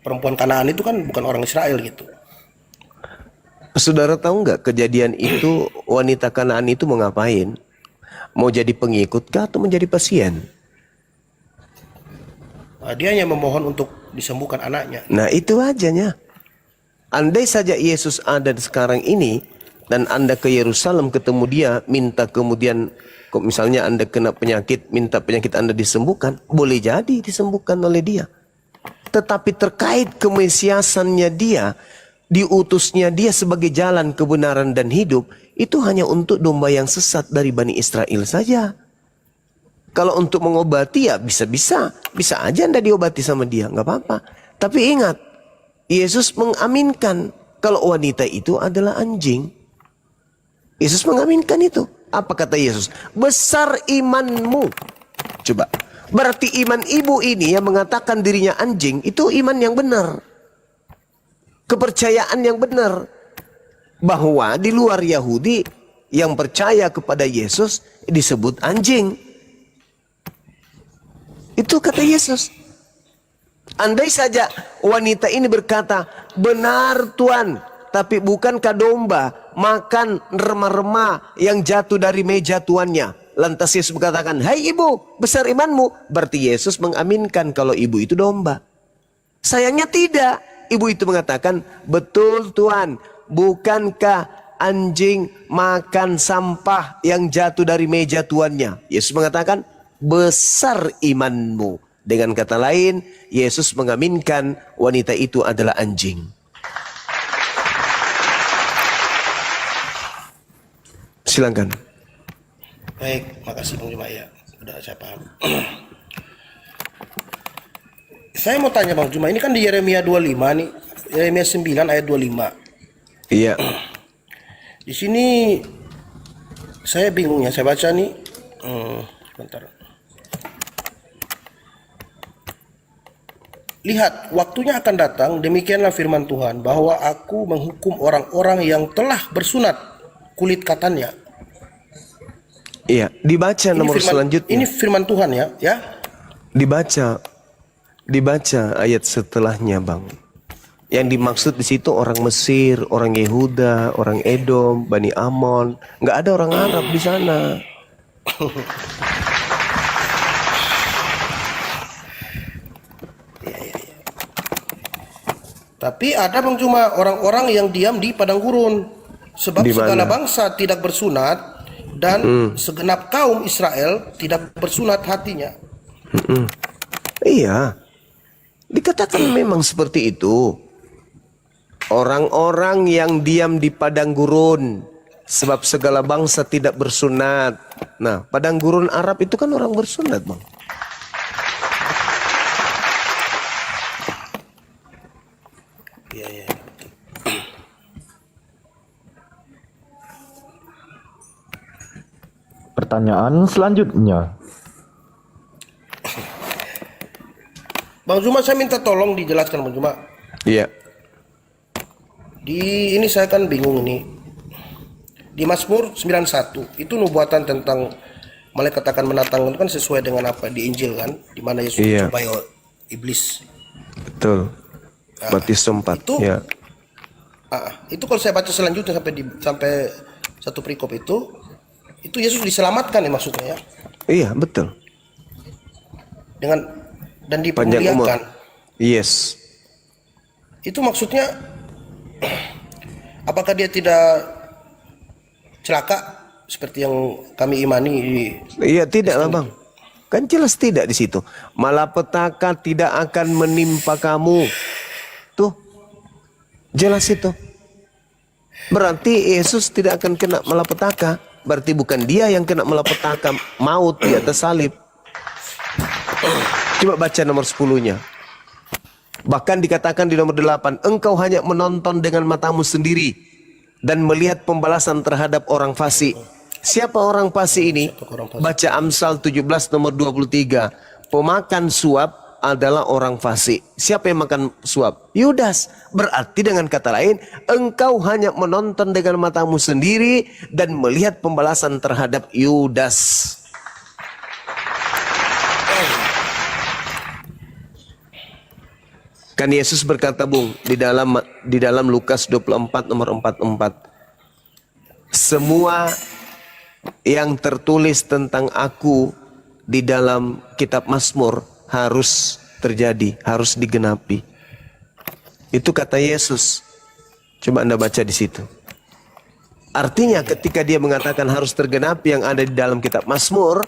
perempuan Kanaan itu kan bukan orang Israel gitu. Saudara tahu nggak kejadian itu wanita Kanaan itu mau ngapain? Mau jadi pengikut kah atau menjadi pasien? Dia hanya memohon untuk disembuhkan anaknya. Nah itu ajanya. Andai saja Yesus ada sekarang ini dan Anda ke Yerusalem ketemu dia, minta kemudian kok misalnya Anda kena penyakit, minta penyakit Anda disembuhkan, boleh jadi disembuhkan oleh dia. Tetapi terkait kemesiasannya dia, diutusnya dia sebagai jalan kebenaran dan hidup, itu hanya untuk domba yang sesat dari Bani Israel saja. Kalau untuk mengobati ya bisa aja Anda diobati sama dia, nggak apa-apa. Tapi ingat, Yesus mengaminkan kalau wanita itu adalah anjing. Yesus mengaminkan itu. Apa kata Yesus? Besar imanmu. Coba. Berarti iman ibu ini yang mengatakan dirinya anjing, itu iman yang benar. Kepercayaan yang benar. Bahwa di luar Yahudi yang percaya kepada Yesus disebut anjing. Itu kata Yesus. Andai saja wanita ini berkata, benar Tuhan, tapi bukankah domba makan remah-remah yang jatuh dari meja tuannya? Lantas Yesus berkatakan, hai ibu, besar imanmu. Berarti Yesus mengaminkan kalau ibu itu domba. Sayangnya tidak. Ibu itu mengatakan, betul Tuhan, bukankah anjing makan sampah yang jatuh dari meja tuannya? Yesus mengatakan, besar imanmu. Dengan kata lain, Yesus mengaminkan wanita itu adalah anjing. Silakan. Baik, makasih Bang Juma ya. Udah saya paham. Saya mau tanya Bang Juma, ini kan di Yeremia 25 nih. Yeremia 9 ayat 25. Iya. Di sini saya bingung ya, saya baca nih. Sebentar. Lihat, waktunya akan datang, demikianlah firman Tuhan, bahwa aku menghukum orang-orang yang telah bersunat kulit katannya. Iya, dibaca nomor selanjutnya. Ini firman Tuhan ya, ya. Dibaca ayat setelahnya, Bang. Yang dimaksud di situ orang Mesir, orang Yehuda, orang Edom, Bani Amon, nggak ada orang Arab di sana. Tapi ada Bang Juma orang-orang yang diam di padang gurun. Sebab Di mana? segala bangsa tidak bersunat dan segenap kaum Israel tidak bersunat hatinya. Iya, dikatakan memang seperti itu. Orang-orang yang diam di padang gurun, sebab segala bangsa tidak bersunat. Nah, padang gurun Arab itu kan orang bersunat, Bang. pertanyaan selanjutnya. Bang Zuma, saya minta tolong dijelaskan Bang Zuma. Iya. Di ini saya kan bingung ini. Di Mazmur 91 itu nubuatan tentang malaikat akan menatang itu kan sesuai dengan apa di Injil kan, di mana Yesus Iya. dicobai iblis. Betul. Matius 4. Itu Ya. Itu kalau saya baca selanjutnya sampai satu perikop itu Yesus diselamatkan ya maksudnya ya. Iya, betul. Dan Panjang umur. dimuliakan. Yes. Itu maksudnya apakah dia tidak celaka seperti yang kami imani Iya, tidak lah Bang. Kan jelas tidak di situ. Malapetaka tidak akan menimpa kamu. Tuh. Jelas itu. Berarti Yesus tidak akan kena malapetaka. Berarti bukan dia yang kena malapetaka maut di atas salib. Coba baca nomor 10-nya. Bahkan dikatakan di nomor 8, engkau hanya menonton dengan matamu sendiri dan melihat pembalasan terhadap orang fasik. Siapa orang fasik ini? Baca Amsal 17 nomor 23. Pemakan suap adalah orang fasik. Siapa yang makan suap? Yudas. Berarti dengan kata lain, engkau hanya menonton dengan matamu sendiri dan melihat pembalasan terhadap Yudas. Kan Yesus berkata Bung di dalam Lukas 24 nomor 44. Semua yang tertulis tentang aku di dalam kitab Mazmur harus terjadi, harus digenapi. Itu kata Yesus. Coba Anda baca di situ. Artinya ketika dia mengatakan harus tergenapi yang ada di dalam kitab Mazmur,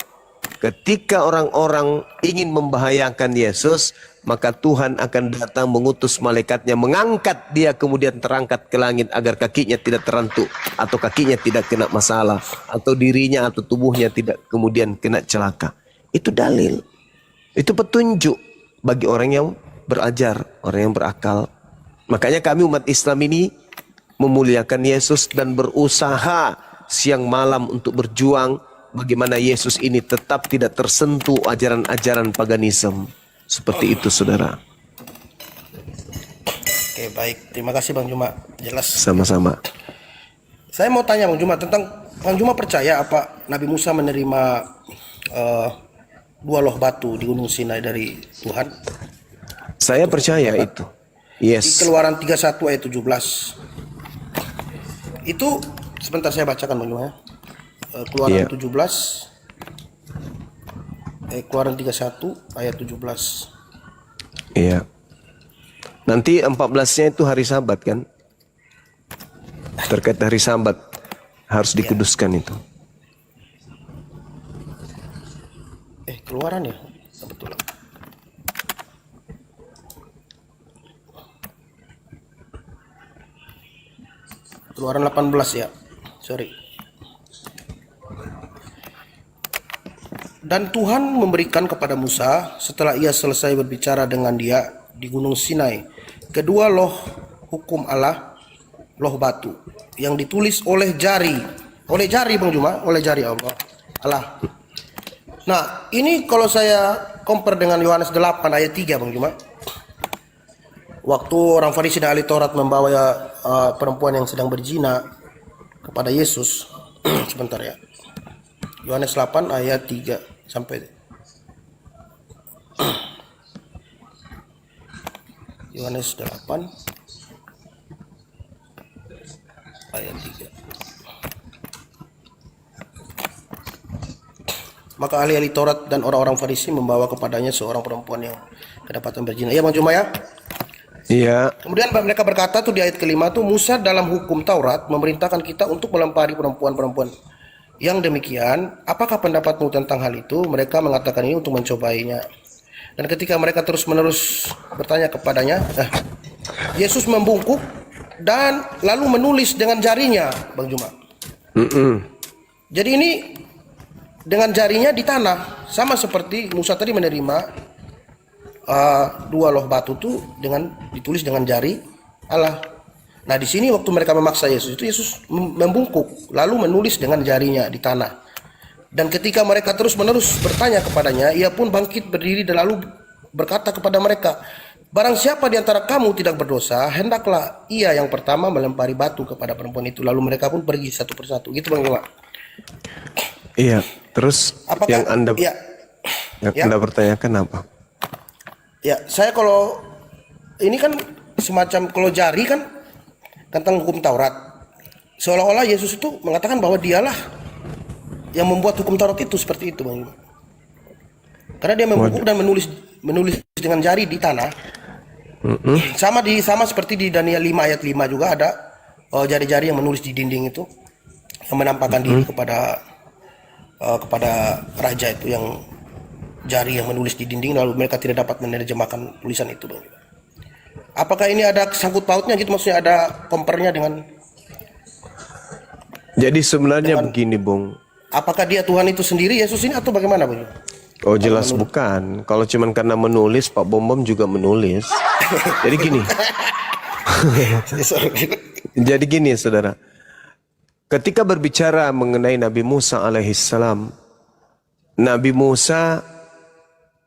ketika orang-orang ingin membahayakan Yesus, maka Tuhan akan datang mengutus malaikatnya, mengangkat dia kemudian terangkat ke langit agar kakinya tidak terantuk, atau kakinya tidak kena masalah, atau dirinya atau tubuhnya tidak kemudian kena celaka. Itu dalil. Itu petunjuk bagi orang yang berajar, orang yang berakal. Makanya kami umat Islam ini memuliakan Yesus dan berusaha siang malam untuk berjuang bagaimana Yesus ini tetap tidak tersentuh ajaran-ajaran paganisme. Seperti itu, saudara. Oke, baik. Terima kasih Bang Juma. Jelas. Sama-sama. Saya mau tanya Bang Juma tentang Bang Juma percaya apa Nabi Musa menerima dua loh batu di Gunung Sinai dari Tuhan? Saya percaya itu. Di Yes. Keluaran 31 ayat 17. Itu sebentar saya bacakan Bang Juma ya. Keluaran Iya. 17 Keluaran 31 ayat 17. Iya. Nanti 14-nya itu hari Sabat kan? Terkait hari Sabat harus dikuduskan itu. Keluaran ya? Betul. Keluaran 18 ya. Sorry. Dan Tuhan memberikan kepada Musa setelah ia selesai berbicara dengan dia di Gunung Sinai kedua loh hukum Allah, loh batu yang ditulis oleh jari Bang Juma, oleh jari Allah. Nah, ini kalau saya compare dengan Yohanes 8 ayat 3 Bang Juma. Waktu orang Farisi dan ahli Taurat membawa perempuan yang sedang berzina kepada Yesus. Sebentar ya. Yohanes 8 ayat 3 sampai Yohanes 8 ayat 3. Maka ahli-ahli Taurat dan orang-orang Farisi membawa kepadanya seorang perempuan yang kedapatan berzina. Iya Bang Juma ya? Iya. Kemudian mereka berkata tuh di ayat kelima tuh, Musa dalam hukum Taurat memerintahkan kita untuk melempari perempuan-perempuan yang demikian. Apakah pendapatmu tentang hal itu? Mereka mengatakan ini untuk mencobainya. Dan ketika mereka terus-menerus bertanya kepadanya, Yesus membungkuk dan lalu menulis dengan jarinya, Bang Juma. Jadi ini dengan jarinya di tanah, sama seperti Musa tadi menerima dua loh batu itu dengan ditulis dengan jari Allah. Nah di sini waktu mereka memaksa Yesus itu Yesus membungkuk lalu menulis dengan jarinya di tanah. Dan ketika mereka terus-menerus bertanya kepadanya, ia pun bangkit berdiri dan lalu berkata kepada mereka, barang siapa di antara kamu tidak berdosa, hendaklah ia yang pertama melempari batu kepada perempuan itu. Lalu mereka pun pergi satu persatu. Gitu Bang Juma. Iya, terus Apakah yang Anda ya, Anda pertanyakan apa? ya, saya kalau ini kan semacam kalau jari kan tentang hukum Taurat. Seolah-olah Yesus itu mengatakan bahwa dialah yang membuat hukum Taurat itu seperti itu, Bang. Karena dia membungkuk dan menulis dengan jari di tanah. Sama seperti di Daniel 5 ayat 5 juga ada jari-jari yang menulis di dinding itu, yang menampakkan diri kepada raja itu, yang jari yang menulis di dinding, lalu mereka tidak dapat menerjemahkan tulisan itu, Bang. Apakah ini ada sangkut pautnya gitu, maksudnya ada kompernya dengan? Jadi sebenarnya begini, Bung. Apakah dia Tuhan itu sendiri Yesus ini atau bagaimana, Bang? Oh jelas bukan. Kalau cuman karena menulis, Pak Bom juga menulis. Jadi gini. Jadi gini, saudara. Ketika berbicara mengenai Nabi Musa alaihissalam, Nabi Musa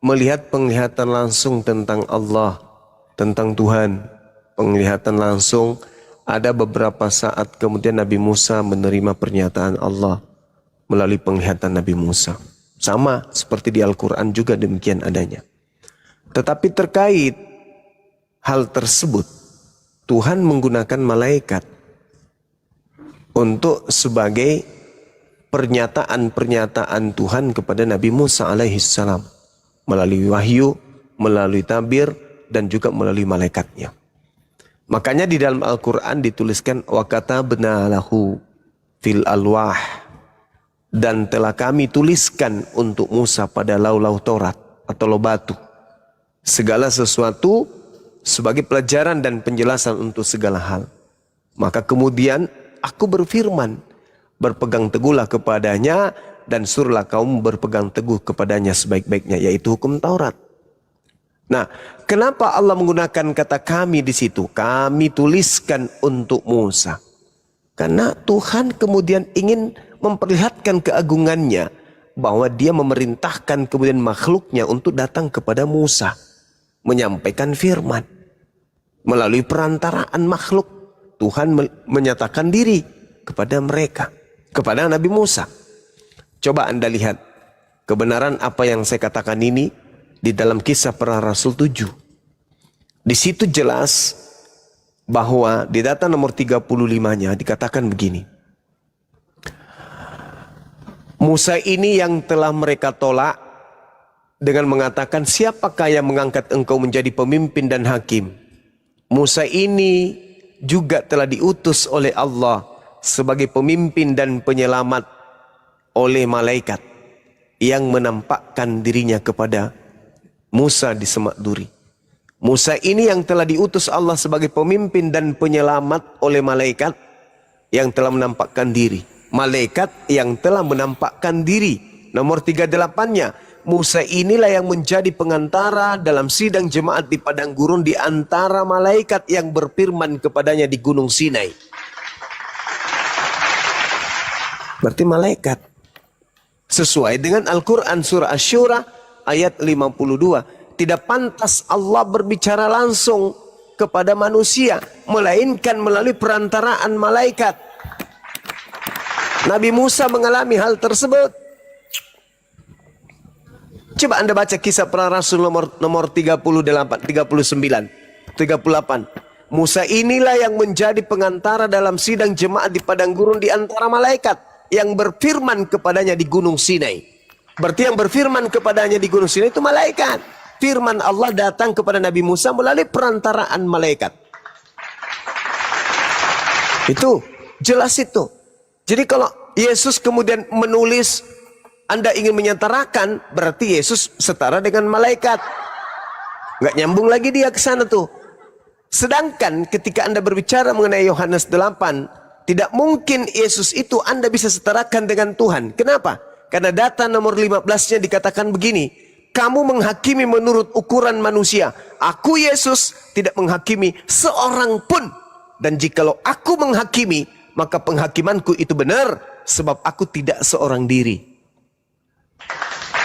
melihat penglihatan langsung tentang Allah, tentang Tuhan. Penglihatan langsung. Ada beberapa saat kemudian Nabi Musa menerima pernyataan Allah melalui penglihatan Nabi Musa. Sama seperti di Al-Quran juga demikian adanya. Tetapi terkait hal tersebut, Tuhan menggunakan malaikat untuk sebagai pernyataan-pernyataan Tuhan kepada Nabi Musa alaihissalam. Melalui wahyu, melalui tabir, dan juga melalui malaikatnya. Makanya di dalam Al-Quran dituliskan wa katabna lahu fil alwah, dan telah kami tuliskan untuk Musa pada lau-lau Taurat atau lau batu segala sesuatu sebagai pelajaran dan penjelasan untuk segala hal. Maka kemudian aku berfirman, berpegang teguhlah kepadanya dan suruhlah kaum berpegang teguh kepadanya sebaik-baiknya, yaitu hukum Taurat. Nah, kenapa Allah menggunakan kata kami di situ? Kami tuliskan untuk Musa. Karena Tuhan kemudian ingin memperlihatkan keagungannya, bahwa dia memerintahkan kemudian makhluknya untuk datang kepada Musa, menyampaikan firman. Melalui perantaraan makhluk, Tuhan menyatakan diri kepada mereka, kepada Nabi Musa. Coba Anda lihat kebenaran apa yang saya katakan ini di dalam Kisah Para Rasul 7. Di situ jelas bahwa di data nomor 35-nya dikatakan begini. Musa ini yang telah mereka tolak dengan mengatakan, siapakah yang mengangkat engkau menjadi pemimpin dan hakim? Musa ini juga telah diutus oleh Allah sebagai pemimpin dan penyelamat oleh malaikat yang menampakkan dirinya kepada Musa di semak duri. Musa ini yang telah diutus Allah sebagai pemimpin dan penyelamat oleh malaikat yang telah menampakkan diri. Malaikat yang telah menampakkan diri. Nomor 38-nya, Musa inilah yang menjadi pengantara dalam sidang jemaat di padang gurun di antara malaikat yang berfirman kepadanya di Gunung Sinai. Berarti malaikat. Sesuai dengan Al-Quran surah Asy-Syura ayat 52. Tidak pantas Allah berbicara langsung kepada manusia, melainkan melalui perantaraan malaikat. Nabi Musa mengalami hal tersebut. Coba Anda baca Kisah Para Rasul nomor 38, 38. Musa inilah yang menjadi pengantara dalam sidang jemaat di padang gurun di antara malaikat yang berfirman kepadanya di Gunung Sinai. Berarti yang berfirman kepadanya di Gunung Sinai itu malaikat. Firman Allah datang kepada Nabi Musa melalui perantaraan malaikat. Itu jelas itu. Jadi kalau Yesus kemudian menulis, Anda ingin menyetarakan, berarti Yesus setara dengan malaikat. Nggak nyambung lagi dia ke sana tuh. Sedangkan ketika Anda berbicara mengenai Yohanes 8, tidak mungkin Yesus itu Anda bisa setarakan dengan Tuhan. Kenapa? Karena data nomor 15-nya dikatakan begini, kamu menghakimi menurut ukuran manusia. Aku Yesus tidak menghakimi seorang pun. Dan jikalau aku menghakimi, maka penghakimanku itu benar, sebab aku tidak seorang diri.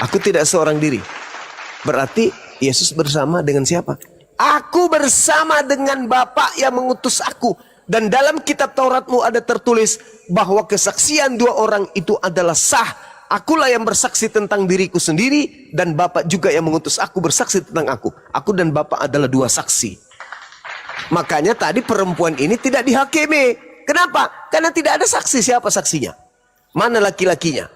Aku tidak seorang diri. Berarti Yesus bersama dengan siapa? Aku bersama dengan Bapa yang mengutus aku. Dan dalam kitab Tauratmu ada tertulis bahwa kesaksian dua orang itu adalah sah. Akulah yang bersaksi tentang diriku sendiri dan Bapa juga yang mengutus aku bersaksi tentang aku. Aku dan Bapa adalah dua saksi. Makanya tadi perempuan ini tidak dihakimi. Kenapa? Karena tidak ada saksi. Siapa saksinya? Mana laki-lakinya?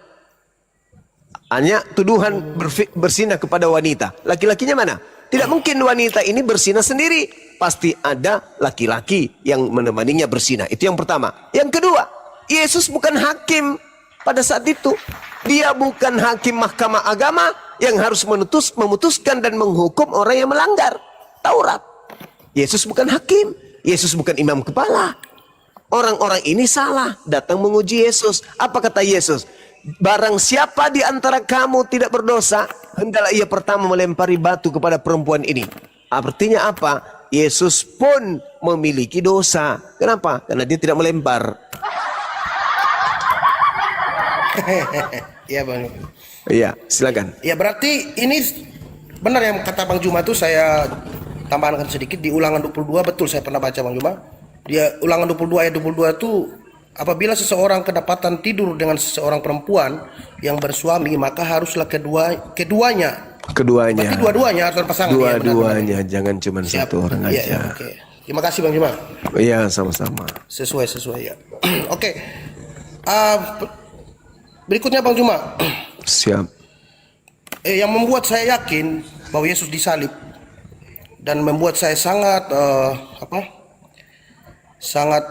Hanya tuduhan bersinah kepada wanita. Laki-lakinya mana? Tidak mungkin wanita ini bersinah sendiri. Pasti ada laki-laki yang menemaninya bersinah. Itu yang pertama. Yang kedua, Yesus bukan hakim pada saat itu. Dia bukan hakim mahkamah agama yang harus memutuskan dan menghukum orang yang melanggar Taurat. Yesus bukan hakim. Yesus bukan imam kepala. Orang-orang ini salah, datang menguji Yesus. Apa kata Yesus? Barang siapa di antara kamu tidak berdosa, hendaklah ia pertama melempari batu kepada perempuan ini. Artinya apa? Yesus pun memiliki dosa. Kenapa? Karena dia tidak melempar. Iya Bang. Iya, silakan. Ya berarti ini benar yang kata Bang Juma itu, saya tambahkan sedikit di Ulangan 22, betul saya pernah baca Bang Juma. Dia Ulangan 22 ayat 22 itu, apabila seseorang kedapatan tidur dengan seseorang perempuan yang bersuami, maka haruslah keduanya. Berarti dua-duanya atau pasangan. Dua-duanya, jangan cuma Siap. satu orang Iya, aja. ya, oke. Terima kasih Bang Juma. Iya, sama-sama. Sesuai ya. Oke. Berikutnya Bang Juma. Siap. Yang membuat saya yakin bahwa Yesus disalib dan membuat saya sangat sangat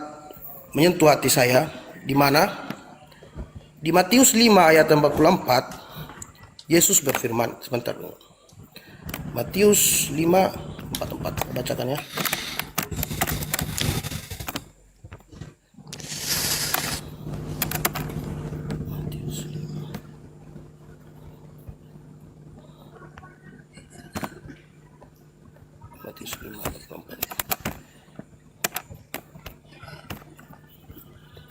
menyentuh hati saya, di mana di Matius 5 ayat 44 Yesus berfirman, sebentar dulu. Matius 5:44, bacakan ya. Matius 5:44.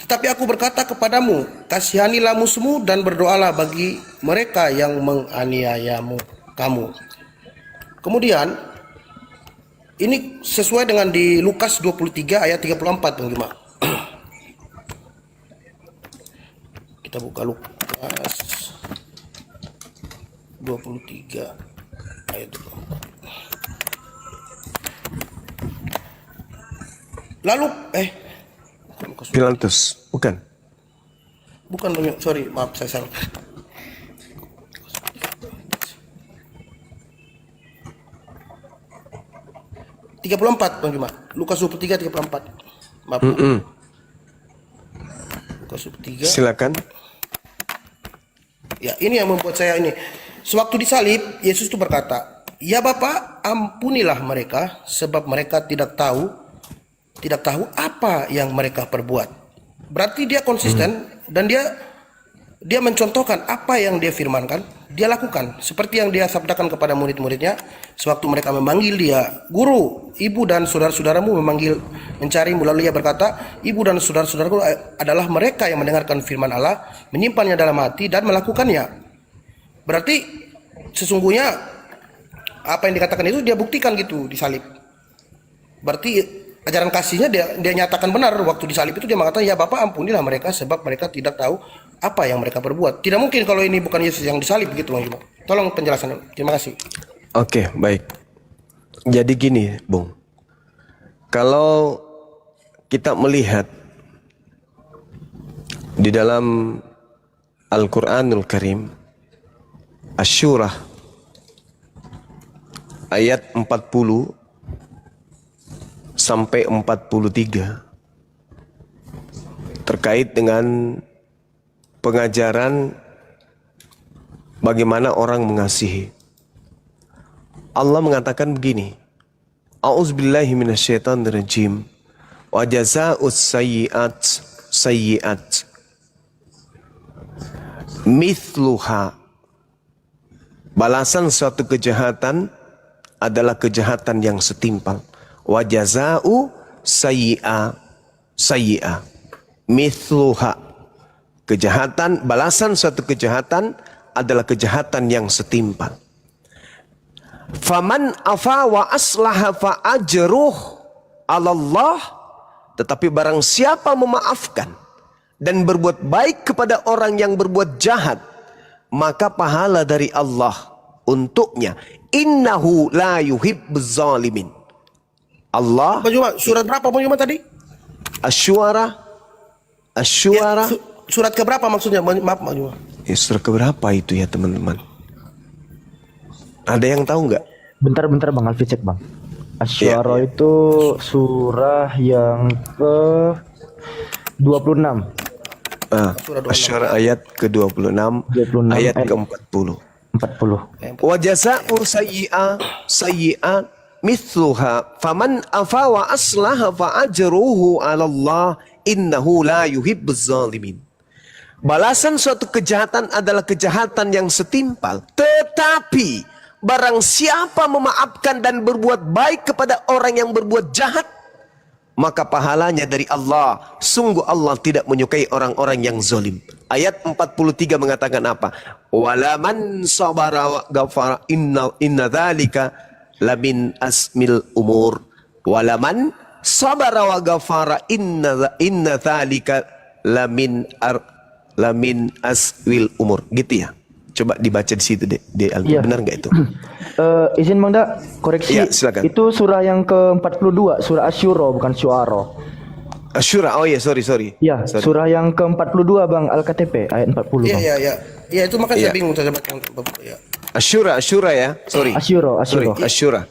Tetapi aku berkata kepadamu, kasihanilah musuhmu dan berdoalah bagi mereka yang menganiayamu kamu. Kemudian ini sesuai dengan di Lukas 23 ayat 34 Bang Juma. Kita buka Lukas 23 ayat 24. Lalu Pilatus, bukan? Bukan, sorry, maaf saya salah. Tiga 34 Bang Juma. Lukas 23 34. Maaf. Lukas 23. Silakan. Ya, ini yang membuat saya ini. Sewaktu disalib, Yesus itu berkata, "Ya Bapa, ampunilah mereka sebab mereka tidak tahu apa yang mereka perbuat." Berarti dia konsisten dan dia mencontohkan apa yang dia firmankan, dia lakukan seperti yang dia sabdakan kepada murid-muridnya sewaktu mereka memanggil dia, "Guru, ibu dan saudara-saudaramu mencarimu." Lalu ia berkata, "Ibu dan saudara-saudaraku adalah mereka yang mendengarkan firman Allah, menyimpannya dalam hati dan melakukannya." Berarti sesungguhnya apa yang dikatakan itu dia buktikan gitu di salib. Berarti ajaran kasihnya dia nyatakan benar. Waktu disalib itu dia mengatakan, "Ya Bapa, ampunilah mereka sebab mereka tidak tahu apa yang mereka perbuat." Tidak mungkin kalau ini bukan Yesus yang disalib begitu Bang Juma. Tolong penjelasan. Terima kasih. Oke, baik. Jadi gini, Bung. Kalau kita melihat di dalam Al-Qur'anul Karim, Asy-Syura ayat 40 sampai 43 terkait dengan pengajaran bagaimana orang mengasihi. Allah mengatakan begini, A'udzubillahi minasyaitonirrajim. Wa jazaa'us sayyi'at sayyi'at mithluha. Balasan suatu kejahatan adalah kejahatan yang setimpal. Wa jazaa'u sayyi'a sayyi'a mithluha. Kejahatan, balasan suatu kejahatan adalah kejahatan yang setimpal. Faman afa wa aslaha fa ajruh 'ala Allah. Tetapi barang siapa memaafkan dan berbuat baik kepada orang yang berbuat jahat, maka pahala dari Allah untuknya. Innahu la yuhibbuz zalimin. Allah, Bang Juma, surat berapa Bang Juma tadi? Asy-Syu'ara. Asy-Syu'ara. Surat ke berapa maksudnya? Maaf Bang Juma. Ya, surat keberapa itu ya teman-teman? Ada yang tahu nggak? Bentar Bang Alfi cek Bang. Asy-Syu'ara Iya. itu surah yang ke 26. Asy-Syu'ara ayat ke-26, 26, ayat ke-40. 40. Wa jazaa'u sayyi'ah mithluha faman afa wa aslaha fa ajruhu 'ala Allah innahu la yuhibbuz zalimin. Balasan suatu kejahatan adalah kejahatan yang setimpal, tetapi barang siapa memaafkan dan berbuat baik kepada orang yang berbuat jahat, maka pahalanya dari Allah. Sungguh Allah tidak menyukai orang-orang yang zalim. Ayat 43 mengatakan apa? Walaman sabara wa ghafara inna dzalika lamin asmil umur. Walaman sabara wa ghafara inna dzalika lamin aswil umur. Gitu ya. Coba dibaca di situ deh. Iya. Benar nggak itu? Izin Bang Da, koreksi. Iya, silakan. Itu surah yang ke-42, surah Asy-Syu'ara bukan Syu'ara. Asyura. Oh iya, sorry. Iya, Sorry. surah yang ke-42 Bang, Al-KTP ayat 40 Iya Bang. iya. Ya itu makanya Iya. saya bingung saya baca ya. Asyura ya. Sorry. Asyura. Sorry, Asyura.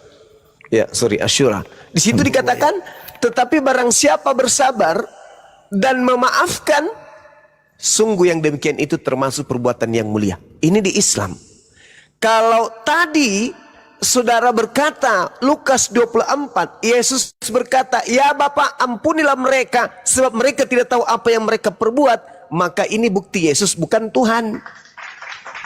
Ya, sorry, Asyura. Di situ dikatakan, tetapi barang siapa bersabar dan memaafkan, sungguh yang demikian itu termasuk perbuatan yang mulia. Ini di Islam. Kalau tadi saudara berkata, Lukas 24, Yesus berkata, ya Bapa ampunilah mereka, sebab mereka tidak tahu apa yang mereka perbuat. Maka ini bukti Yesus bukan Tuhan.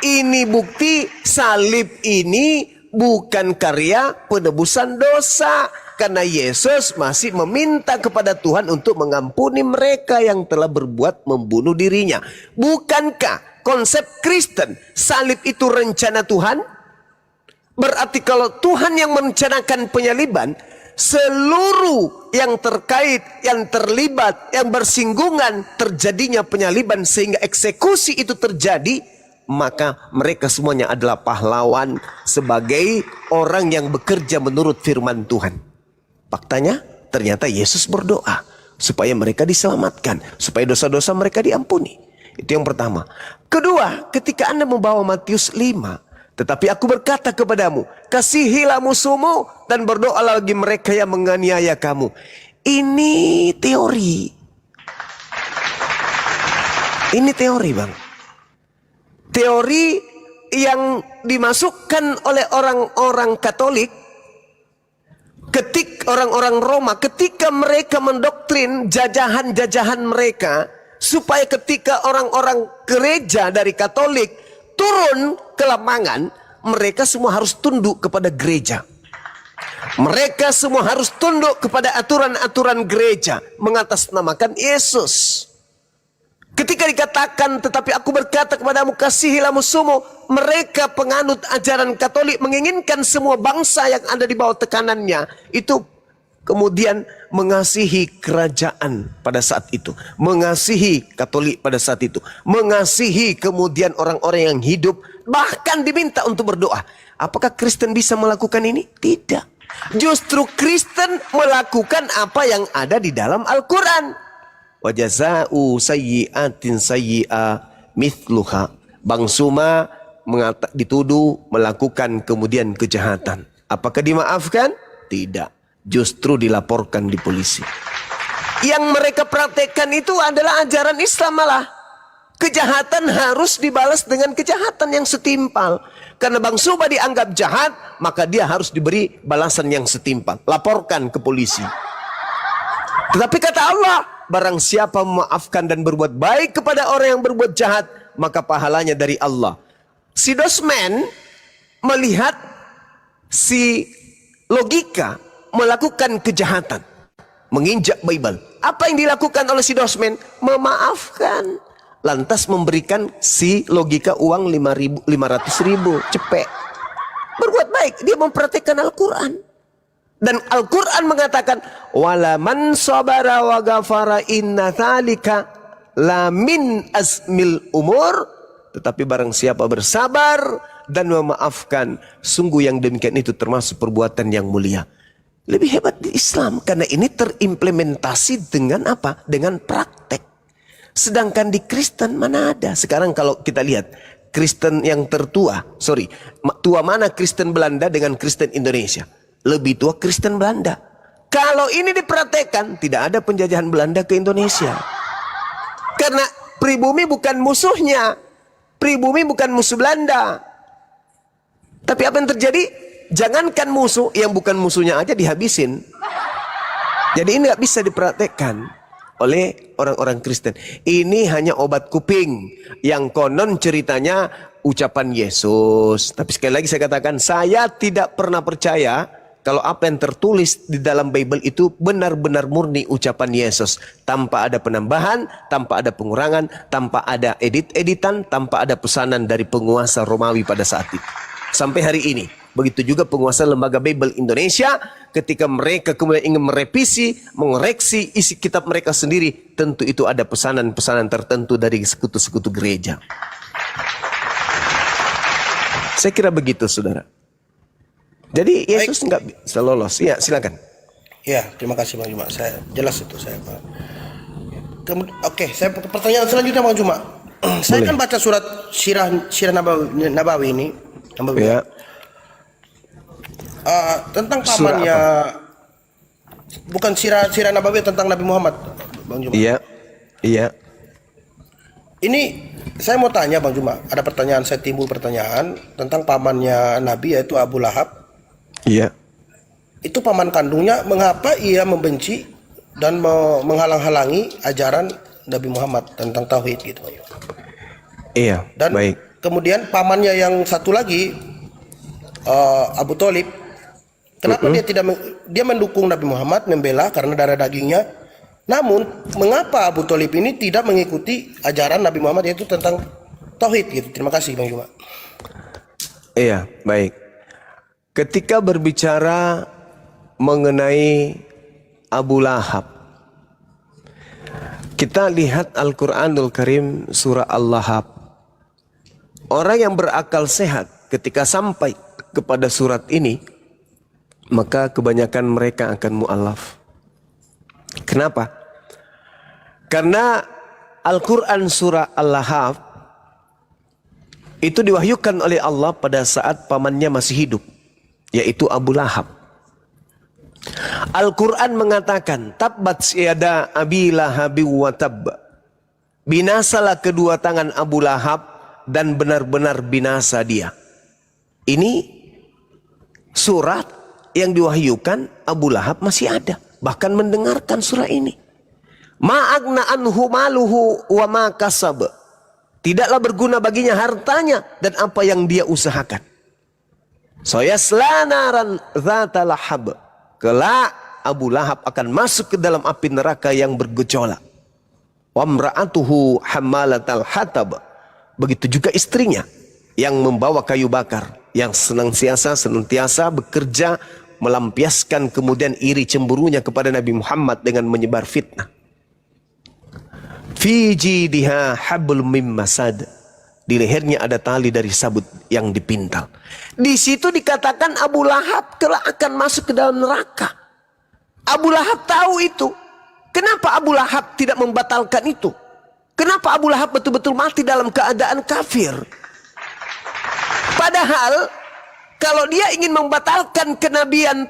Ini bukti salib ini bukan karya penebusan dosa. Karena Yesus masih meminta kepada Tuhan untuk mengampuni mereka yang telah berbuat membunuh dirinya. Bukankah konsep Kristen salib itu rencana Tuhan? Berarti kalau Tuhan yang merencanakan penyaliban, seluruh yang terkait, yang terlibat, yang bersinggungan terjadinya penyaliban sehingga eksekusi itu terjadi, maka mereka semuanya adalah pahlawan sebagai orang yang bekerja menurut firman Tuhan. Faktanya ternyata Yesus berdoa supaya mereka diselamatkan, supaya dosa-dosa mereka diampuni. Itu yang pertama. Kedua, ketika Anda membawa Matius 5, tetapi aku berkata kepadamu, kasihilah musuhmu dan berdoalah bagi mereka yang menganiaya kamu. Ini teori. Ini teori, Bang. Teori yang dimasukkan oleh orang-orang Katolik, orang-orang Roma, ketika mereka mendoktrin jajahan-jajahan mereka, supaya ketika orang-orang gereja dari Katolik turun ke lapangan, mereka semua harus tunduk kepada gereja. Mereka semua harus tunduk kepada aturan-aturan gereja, mengatasnamakan Yesus. Ketika dikatakan, tetapi aku berkata kepadamu, kasihilah musuhmu, mereka penganut ajaran Katolik menginginkan semua bangsa yang ada di bawah tekanannya itu kemudian mengasihi kerajaan pada saat itu, mengasihi Katolik pada saat itu, mengasihi kemudian orang-orang yang hidup, bahkan diminta untuk berdoa. Apakah Kristen bisa melakukan ini? Tidak. Justru Kristen melakukan apa yang ada di dalam Al-Quran. Wa jazaa'u sayyi'atin sayyi'a mithluha. Bang Suma dituduh melakukan kemudian kejahatan. Apakah dimaafkan? Tidak. Justru dilaporkan di polisi. Yang mereka praktekkan itu adalah ajaran Islam malah. Kejahatan harus dibalas dengan kejahatan yang setimpal. Karena Bang Suma dianggap jahat, maka dia harus diberi balasan yang setimpal. Laporkan ke polisi. Tetapi kata Allah, barang siapa memaafkan dan berbuat baik kepada orang yang berbuat jahat, maka pahalanya dari Allah. Si Dosman melihat si logika melakukan kejahatan, menginjak Bible. Apa yang dilakukan oleh si Dosman? Memaafkan. lantas memberikan si logika uang 500.000 cepet. Berbuat baik, dia mempraktikkan Al-Quran. Dan Al-Quran mengatakan, wala man sabara wa ghafara inna dzalika la min azmil umur. Tetapi barang siapa bersabar dan memaafkan, sungguh yang demikian itu termasuk perbuatan yang mulia. Lebih hebat di Islam karena ini terimplementasi dengan apa? Dengan praktek. Sedangkan di Kristen mana ada? Sekarang kalau kita lihat Kristen yang tertua, tua mana Kristen Belanda dengan Kristen Indonesia? Lebih tua Kristen Belanda. Kalau ini dipraktekkan, tidak ada penjajahan Belanda ke Indonesia. Karena pribumi bukan musuhnya. Pribumi bukan musuh Belanda. Tapi apa yang terjadi? Jangankan musuh, yang bukan musuhnya aja dihabisin. Jadi ini nggak bisa dipraktekkan oleh orang-orang Kristen. Ini hanya obat kuping yang konon ceritanya ucapan Yesus. Tapi sekali lagi saya katakan, saya tidak pernah percaya kalau apa yang tertulis di dalam Bible itu benar-benar murni ucapan Yesus. Tanpa ada penambahan, tanpa ada pengurangan, tanpa ada edit-editan, tanpa ada pesanan dari penguasa Romawi pada saat itu. Sampai hari ini. Begitu juga penguasa lembaga Bible Indonesia, ketika mereka kemudian ingin merevisi, mengoreksi isi kitab mereka sendiri, tentu itu ada pesanan-pesanan tertentu dari sekutu-sekutu gereja. Saya kira begitu, saudara. Jadi Yesus nggak bisa lolos. Ya, silakan. Ya, terima kasih Bang Juma. Saya jelas itu saya Pak. Oke, saya pertanyaan selanjutnya Bang Juma. Saya kan baca surat Sirah Nabawi ini, Ya. tentang pamannya, bukan Sirah Nabawi tentang Nabi Muhammad, Bang Juma. Iya, iya. Ini saya mau tanya Bang Juma, ada pertanyaan, saya timbul pertanyaan tentang pamannya Nabi yaitu Abu Lahab. Iya. Itu paman kandungnya, mengapa ia membenci dan menghalang-halangi ajaran Nabi Muhammad tentang tauhid gitu. Iya, Dan baik. kemudian pamannya yang satu lagi, Abu Thalib, kenapa dia mendukung Nabi Muhammad, membela karena darah dagingnya. Namun mengapa Abu Thalib ini tidak mengikuti ajaran Nabi Muhammad yaitu tentang tauhid gitu. Terima kasih Bang Juma. Iya, baik. Ketika berbicara mengenai Abu Lahab, kita lihat Al-Quranul Karim surah Al-Lahab. Orang yang berakal sehat ketika sampai kepada surat ini, maka kebanyakan mereka akan mu'alaf. Kenapa? Karena Al-Quran surah Al-Lahab itu diwahyukan oleh Allah pada saat pamannya masih hidup, yaitu Abu Lahab. Al-Quran mengatakan, Tabbat yada Abi Lahabi wa tab. Binasalah kedua tangan Abu Lahab dan benar-benar binasa dia. Ini surat yang diwahyukan Abu Lahab masih ada, bahkan mendengarkan surah ini. Ma'agna anhu maluhu wa ma kasab. Tidaklah berguna baginya hartanya dan apa yang dia usahakan. Sayasla naran dzata lahab. Kelak Abu Lahab akan masuk ke dalam api neraka yang bergejolak. Wa imra'atuhu hammalatal hatab. Begitu juga istrinya yang membawa kayu bakar, yang senantiasa bekerja melampiaskan kemudian iri cemburunya kepada Nabi Muhammad dengan menyebar fitnah. Fi jidiha hablum mim masad. Di lehernya ada tali dari sabut yang dipintal. Di situ dikatakan Abu Lahab kelak akan masuk ke dalam neraka. Abu Lahab tahu itu. Kenapa Abu Lahab tidak membatalkan itu? Kenapa Abu Lahab betul-betul mati dalam keadaan kafir? Padahal kalau dia ingin membatalkan kenabian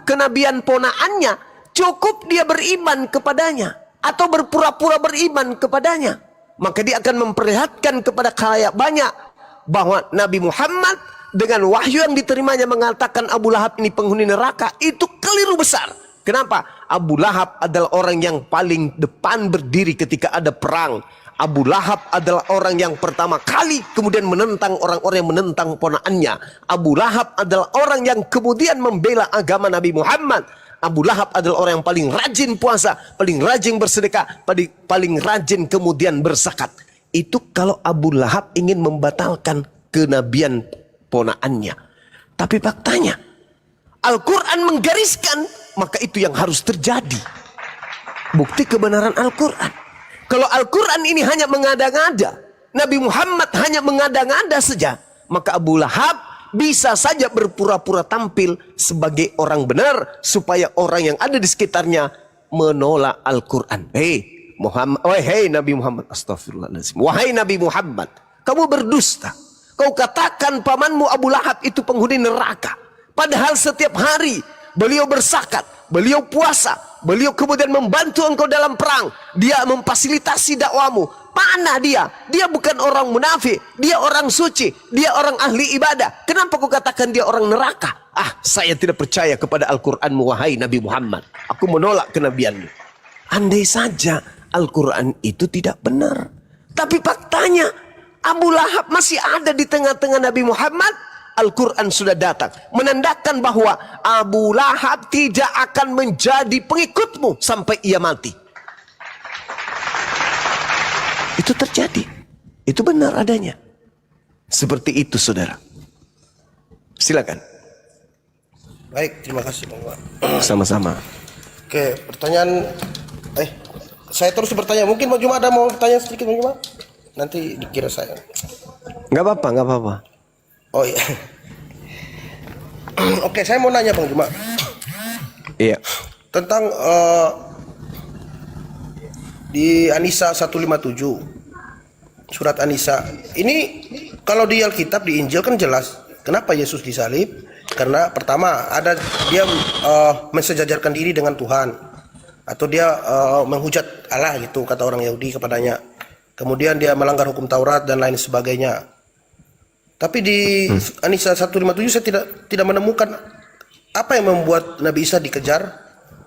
kenabian ponaannya, cukup dia beriman kepadanya atau berpura-pura beriman kepadanya. Maka dia akan memperlihatkan kepada khalayak banyak bahwa Nabi Muhammad dengan wahyu yang diterimanya mengatakan Abu Lahab ini penghuni neraka. Itu keliru besar. Kenapa? Abu Lahab adalah orang yang paling depan berdiri ketika ada perang. Abu Lahab adalah orang yang pertama kali kemudian menentang orang-orang yang menentang ponaannya. Abu Lahab adalah orang yang kemudian membela agama Nabi Muhammad. Abu Lahab adalah orang yang paling rajin puasa, paling rajin bersedekah, paling rajin kemudian berzakat. itu kalau Abu Lahab ingin membatalkan kenabian ponaannya. Tapi faktanya Al-Quran menggariskan, maka itu yang harus terjadi. Bukti kebenaran Al-Quran. Kalau Al-Quran ini hanya mengada-ngada, Nabi Muhammad hanya mengada-ngada saja, maka Abu Lahab bisa saja berpura-pura tampil sebagai orang benar supaya orang yang ada di sekitarnya menolak Al-Quran. Hei Nabi Muhammad, astagfirullahaladzim. Wahai Nabi Muhammad, kamu berdusta. Kau katakan pamanmu Abu Lahab itu penghuni neraka. Padahal setiap hari beliau berzakat, beliau puasa, beliau kemudian membantu engkau dalam perang. Dia memfasilitasi dakwamu. Mana dia? Dia bukan orang munafik, dia orang suci, dia orang ahli ibadah. Kenapa kau katakan dia orang neraka? Saya tidak percaya kepada Al-Quranmu, wahai Nabi Muhammad. Aku menolak kenabianmu. Andai saja Al-Quran itu tidak benar. Tapi faktanya Abu Lahab masih ada di tengah-tengah Nabi Muhammad. Al-Quran sudah datang menandakan bahwa Abu Lahab tidak akan menjadi pengikutmu sampai ia mati. Itu terjadi. Itu benar adanya. Seperti itu, saudara. Silakan. Baik, terima kasih Bang Juma. Sama-sama. Oke, pertanyaan saya terus bertanya. Mungkin Bang Juma ada mau bertanya sedikit Bang Juma? Nanti dikira saya. Nggak apa-apa, nggak apa-apa. Oh iya. Oke, saya mau nanya Bang Juma. Iya. Tentang di An-Nisa 157. Surat An-Nisa. Ini kalau di Alkitab, di Injil kan jelas kenapa Yesus disalib. Karena pertama ada dia mensejajarkan diri dengan Tuhan. Atau dia menghujat Allah gitu kata orang Yahudi kepadanya. Kemudian dia melanggar hukum Taurat dan lain sebagainya. Tapi di An-Nisa 157 saya tidak menemukan apa yang membuat Nabi Isa dikejar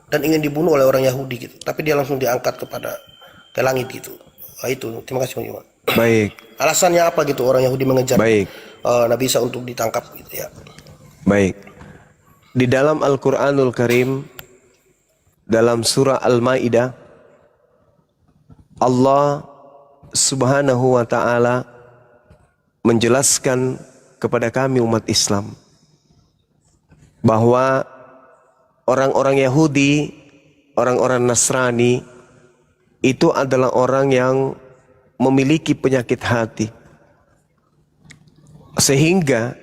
dan ingin dibunuh oleh orang Yahudi gitu. Tapi dia langsung diangkat ke langit gitu. Itu, terima kasih Bang Juma. Baik. Alasannya apa gitu orang Yahudi mengejar Baik. Nabi Isa untuk ditangkap gitu ya. Baik. Di dalam Al-Quranul Karim, dalam surah Al-Ma'idah, Allah Subhanahu wa ta'ala menjelaskan kepada kami umat Islam bahwa orang-orang Yahudi, orang-orang Nasrani itu adalah orang yang memiliki penyakit hati. Sehingga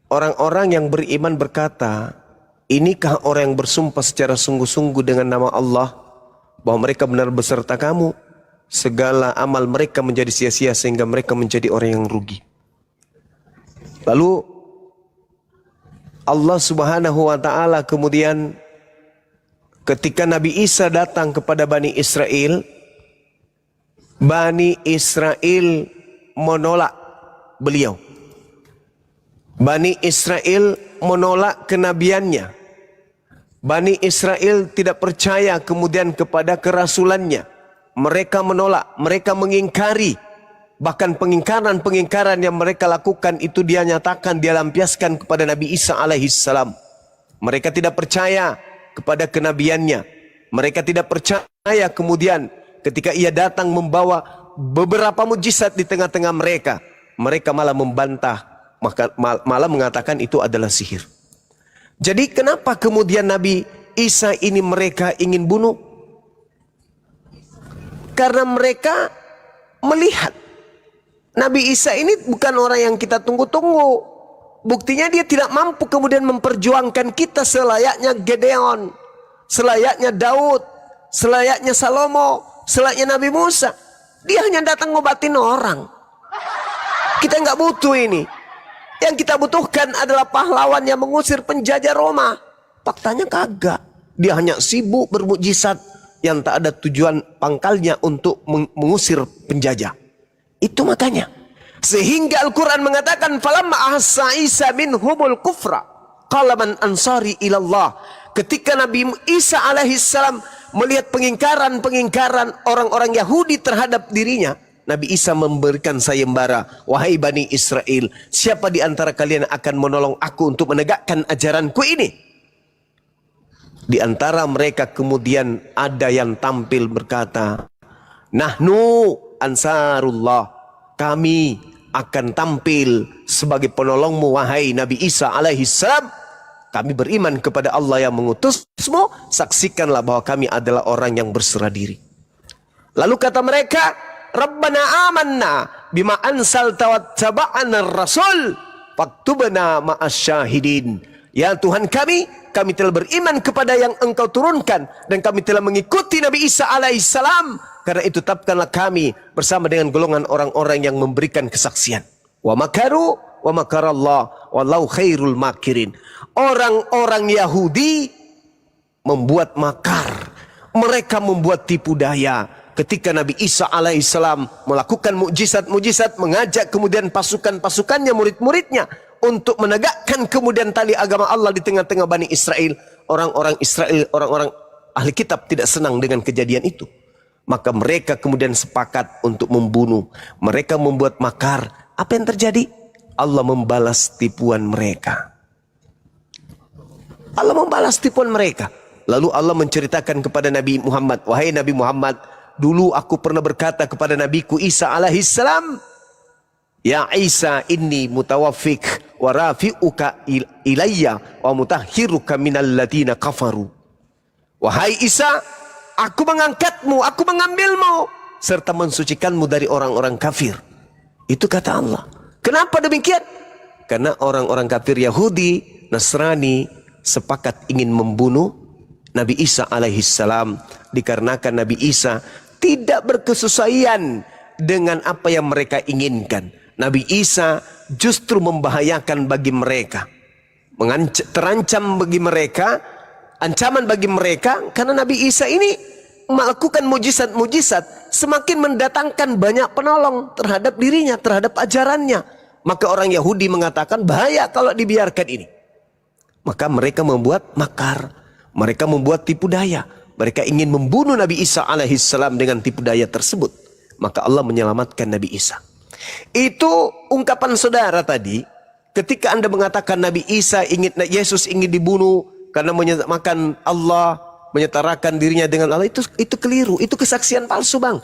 orang-orang yang beriman berkata, inikah orang yang bersumpah secara sungguh-sungguh dengan nama Allah bahwa mereka benar beserta kamu? Segala amal mereka menjadi sia-sia sehingga mereka menjadi orang yang rugi. Lalu Allah Subhanahu wa ta'ala kemudian ketika Nabi Isa datang kepada Bani Israel menolak beliau. Bani Israel menolak kenabiannya. Bani Israel tidak percaya kemudian kepada kerasulannya. Mereka menolak, mereka mengingkari. Bahkan pengingkaran yang mereka lakukan itu dia nyatakan, dia lampiaskan kepada Nabi Isa alaihissalam. Mereka tidak percaya kepada kenabiannya. Mereka tidak percaya kemudian ketika ia datang membawa beberapa mujizat di tengah-tengah mereka. Mereka malah membantah, malah mengatakan itu adalah sihir. Jadi kenapa kemudian Nabi Isa ini mereka ingin bunuh? Karena mereka melihat Nabi Isa ini bukan orang yang kita tunggu-tunggu. Buktinya dia tidak mampu kemudian memperjuangkan kita selayaknya Gedeon, selayaknya Daud, selayaknya Salomo, selayaknya Nabi Musa. Dia hanya datang ngobatin orang. Kita nggak butuh ini. Yang kita butuhkan adalah pahlawan yang mengusir penjajah Roma. Faktanya kagak. Dia hanya sibuk bermukjizat yang tak ada tujuan pangkalnya untuk mengusir penjajah. Itu makanya. Sehingga Al-Quran mengatakan, falamma ahassa Isa minhumul kufra qala man ansari ilallah. Ketika Nabi Isa alaihissalam melihat pengingkaran orang-orang Yahudi terhadap dirinya, Nabi Isa memberikan sayembara, wahai Bani Israel, siapa di antara kalian akan menolong aku untuk menegakkan ajaranku ini? Di antara mereka kemudian ada yang tampil berkata, nahnu ansarullah. Kami akan tampil sebagai penolongmu wahai Nabi Isa alaihi salam. Kami beriman kepada Allah yang mengutusmu. Saksikanlah bahwa kami adalah orang yang berserah diri. Lalu kata mereka, Rabbana amanna bima ansalta wattaba'ana rasul faktubna ma'as syahidin. Ya Tuhan kami telah beriman kepada yang Engkau turunkan dan kami telah mengikuti Nabi Isa alaihissalam. Karena itu tetapkanlah kami bersama dengan golongan orang-orang yang memberikan kesaksian. Wa makaru wa makarallah wallahu khairul makirin. Orang-orang Yahudi membuat makar. Mereka membuat tipu daya. Ketika Nabi Isa alaihissalam melakukan mukjizat-mukjizat, mengajak kemudian pasukan-pasukannya, murid-muridnya untuk menegakkan kemudian tali agama Allah di tengah-tengah Bani Israel. Orang-orang Israel, orang-orang ahli kitab tidak senang dengan kejadian itu. Maka mereka kemudian sepakat untuk membunuh. Mereka membuat makar. Apa yang terjadi? Allah membalas tipuan mereka. Allah membalas tipuan mereka. Lalu Allah menceritakan kepada Nabi Muhammad, wahai Nabi Muhammad, dulu aku pernah berkata kepada Nabiku Isa alaihissalam, ya Isa inni mutawaffik wa rafi'uka ilayya wa mutahhiruka minal ladina kafaru. Wahai Isa, aku mengangkatmu, aku mengambilmu serta mensucikanmu dari orang-orang kafir. Itu kata Allah. Kenapa demikian? Karena orang-orang kafir Yahudi, Nasrani sepakat ingin membunuh Nabi Isa alaihissalam, dikarenakan Nabi Isa tidak berkesesuaian dengan apa yang mereka inginkan. Nabi Isa justru membahayakan bagi mereka, terancam bagi mereka, ancaman bagi mereka, karena Nabi Isa ini melakukan mujizat-mujizat, semakin mendatangkan banyak penolong terhadap dirinya, terhadap ajarannya. Maka orang Yahudi mengatakan bahaya kalau dibiarkan ini. Maka mereka membuat makar, mereka membuat tipu daya. Mereka ingin membunuh Nabi Isa alaihissalam dengan tipu daya tersebut. Maka Allah menyelamatkan Nabi Isa. Itu ungkapan saudara tadi. Ketika Anda mengatakan Nabi Isa Yesus ingin dibunuh karena menyamakan Allah, menyetarakan dirinya dengan Allah, itu keliru. Itu kesaksian palsu, Bang.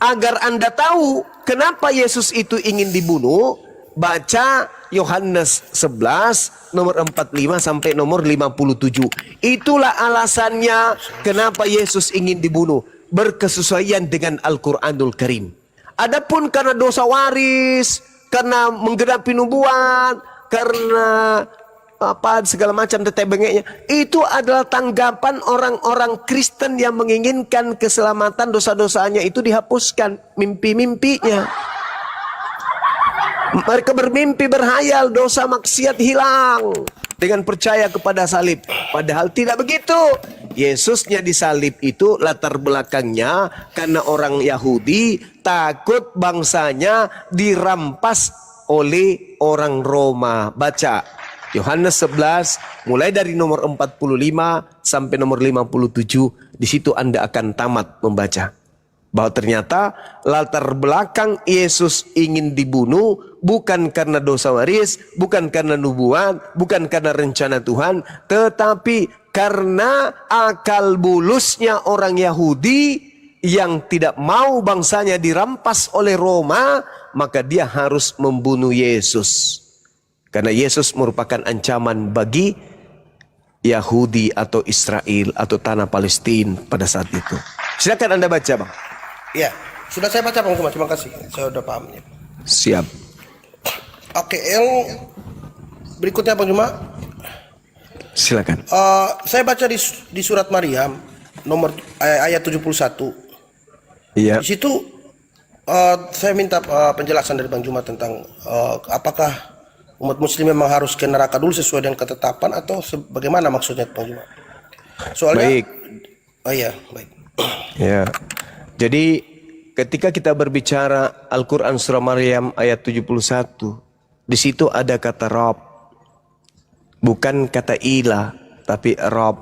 Agar Anda tahu kenapa Yesus itu ingin dibunuh, baca Yohanes 11 nomor 45 sampai nomor 57. Itulah alasannya kenapa Yesus ingin dibunuh, berkesesuaian dengan Al-Qur'anul Karim. Adapun karena dosa waris, karena menggenapi nubuat, karena apa segala macam tetek bengeknya, itu adalah tanggapan orang-orang Kristen yang menginginkan keselamatan, dosa-dosanya itu dihapuskan, mimpi-mimpinya. Mereka bermimpi berhayal, dosa maksiat hilang dengan percaya kepada salib. Padahal tidak begitu. Yesusnya disalib itu latar belakangnya karena orang Yahudi takut bangsanya dirampas oleh orang Roma. Baca Yohanes 11 mulai dari nomor 45 sampai nomor 57. Di situ Anda akan tamat membaca bahwa ternyata latar belakang Yesus ingin dibunuh bukan karena dosa waris, bukan karena nubuat, bukan karena rencana Tuhan, tetapi karena akal bulusnya orang Yahudi yang tidak mau bangsanya dirampas oleh Roma, maka dia harus membunuh Yesus. Karena Yesus merupakan ancaman bagi Yahudi atau Israel atau tanah Palestina pada saat itu. Silakan Anda baca, Bang. Ya, sudah saya baca Bang Juma, terima kasih. Saya sudah paham ya. Siap. Oke, yang berikutnya Bang Juma. Silakan. Saya baca di surat Maryam nomor ayat 71. Iya. Di situ saya minta penjelasan dari Bang Juma tentang apakah umat muslim memang harus ke neraka dulu sesuai dengan ketetapan atau bagaimana maksudnya Bang Juma? Soalnya Baik. Oh iya, baik. Ya. Jadi ketika kita berbicara Al-Quran surah Maryam ayat 71, di situ ada kata Rob, bukan kata ilah, tapi Rob.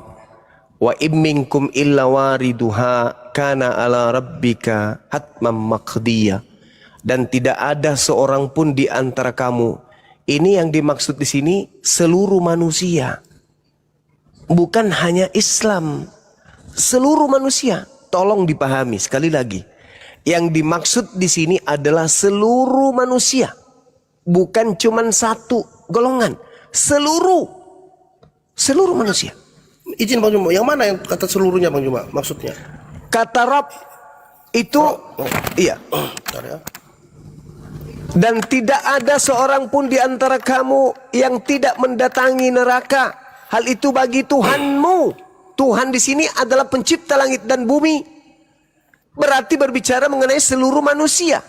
Wa imminkum illa wariduha kana ala rabbika hatman maqdiya. Dan tidak ada seorang pun di antara kamu. Ini yang dimaksud di sini seluruh manusia, bukan hanya Islam, seluruh manusia. Tolong dipahami sekali lagi. Yang dimaksud di sini adalah seluruh manusia. Bukan cuman satu golongan. Seluruh manusia. Izin Bang Juma, yang mana yang kata seluruhnya Bang Juma maksudnya? Kata Rabb itu iya. Bentar ya. Dan tidak ada seorang pun di antara kamu yang tidak mendatangi neraka. Hal itu bagi Tuhanmu. Tuhan di sini adalah pencipta langit dan bumi. Berarti berbicara mengenai seluruh manusia.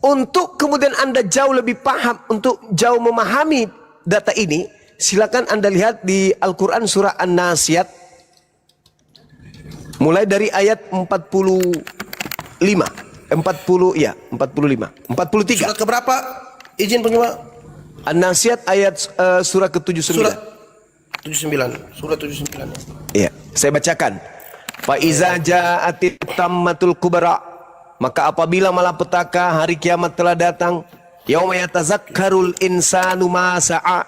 Untuk kemudian Anda jauh lebih paham, untuk jauh memahami data ini, silakan Anda lihat di Al-Quran surah An-Nasiyat. Mulai dari ayat 45. 43. Surat keberapa? Izin Bang Juma. An-Nasiyat ayat surah ke-79. Surat 79. Surat 79. Iya, saya bacakan. Fa iza ja'atit tammatul kubra, maka apabila malapetaka hari kiamat telah datang, yauma yatazakkarul insanu ma sa'a,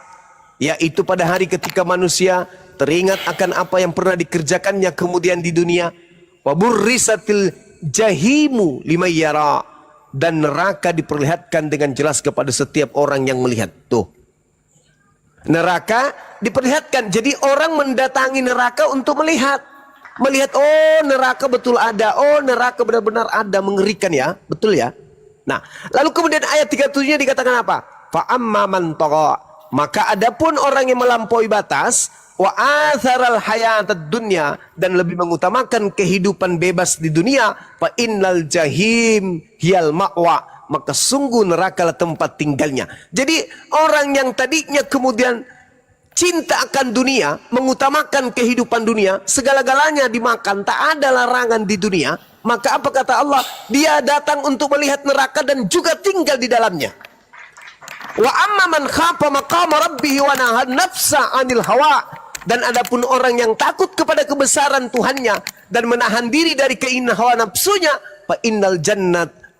yaitu pada hari ketika manusia teringat akan apa yang pernah dikerjakannya kemudian di dunia. Wa burrisatil jahimu liman yara, dan neraka diperlihatkan dengan jelas kepada setiap orang yang melihat. Tuh, neraka diperlihatkan. Jadi orang mendatangi neraka untuk melihat, oh neraka betul ada, oh neraka benar-benar ada, mengerikan ya, betul ya. Nah, lalu kemudian ayat 37-nya dikatakan apa? Fa amma man tagha, maka adapun orang yang melampaui batas, wa atharal hayatad dunya, dan lebih mengutamakan kehidupan bebas di dunia, fa innal jahim hiyal ma'wa, maka sungguh nerakalah tempat tinggalnya. Jadi orang yang tadinya kemudian cinta akan dunia, mengutamakan kehidupan dunia, segala-galanya dimakan, tak ada larangan di dunia, maka apa kata Allah? Dia datang untuk melihat neraka dan juga tinggal di dalamnya. Wa amma man khafa maqama rabbih wa nahan nafsa 'anil hawa, dan adapun orang yang takut kepada kebesaran Tuhannya dan menahan diri dari keinginan hawa nafsunya, fa innal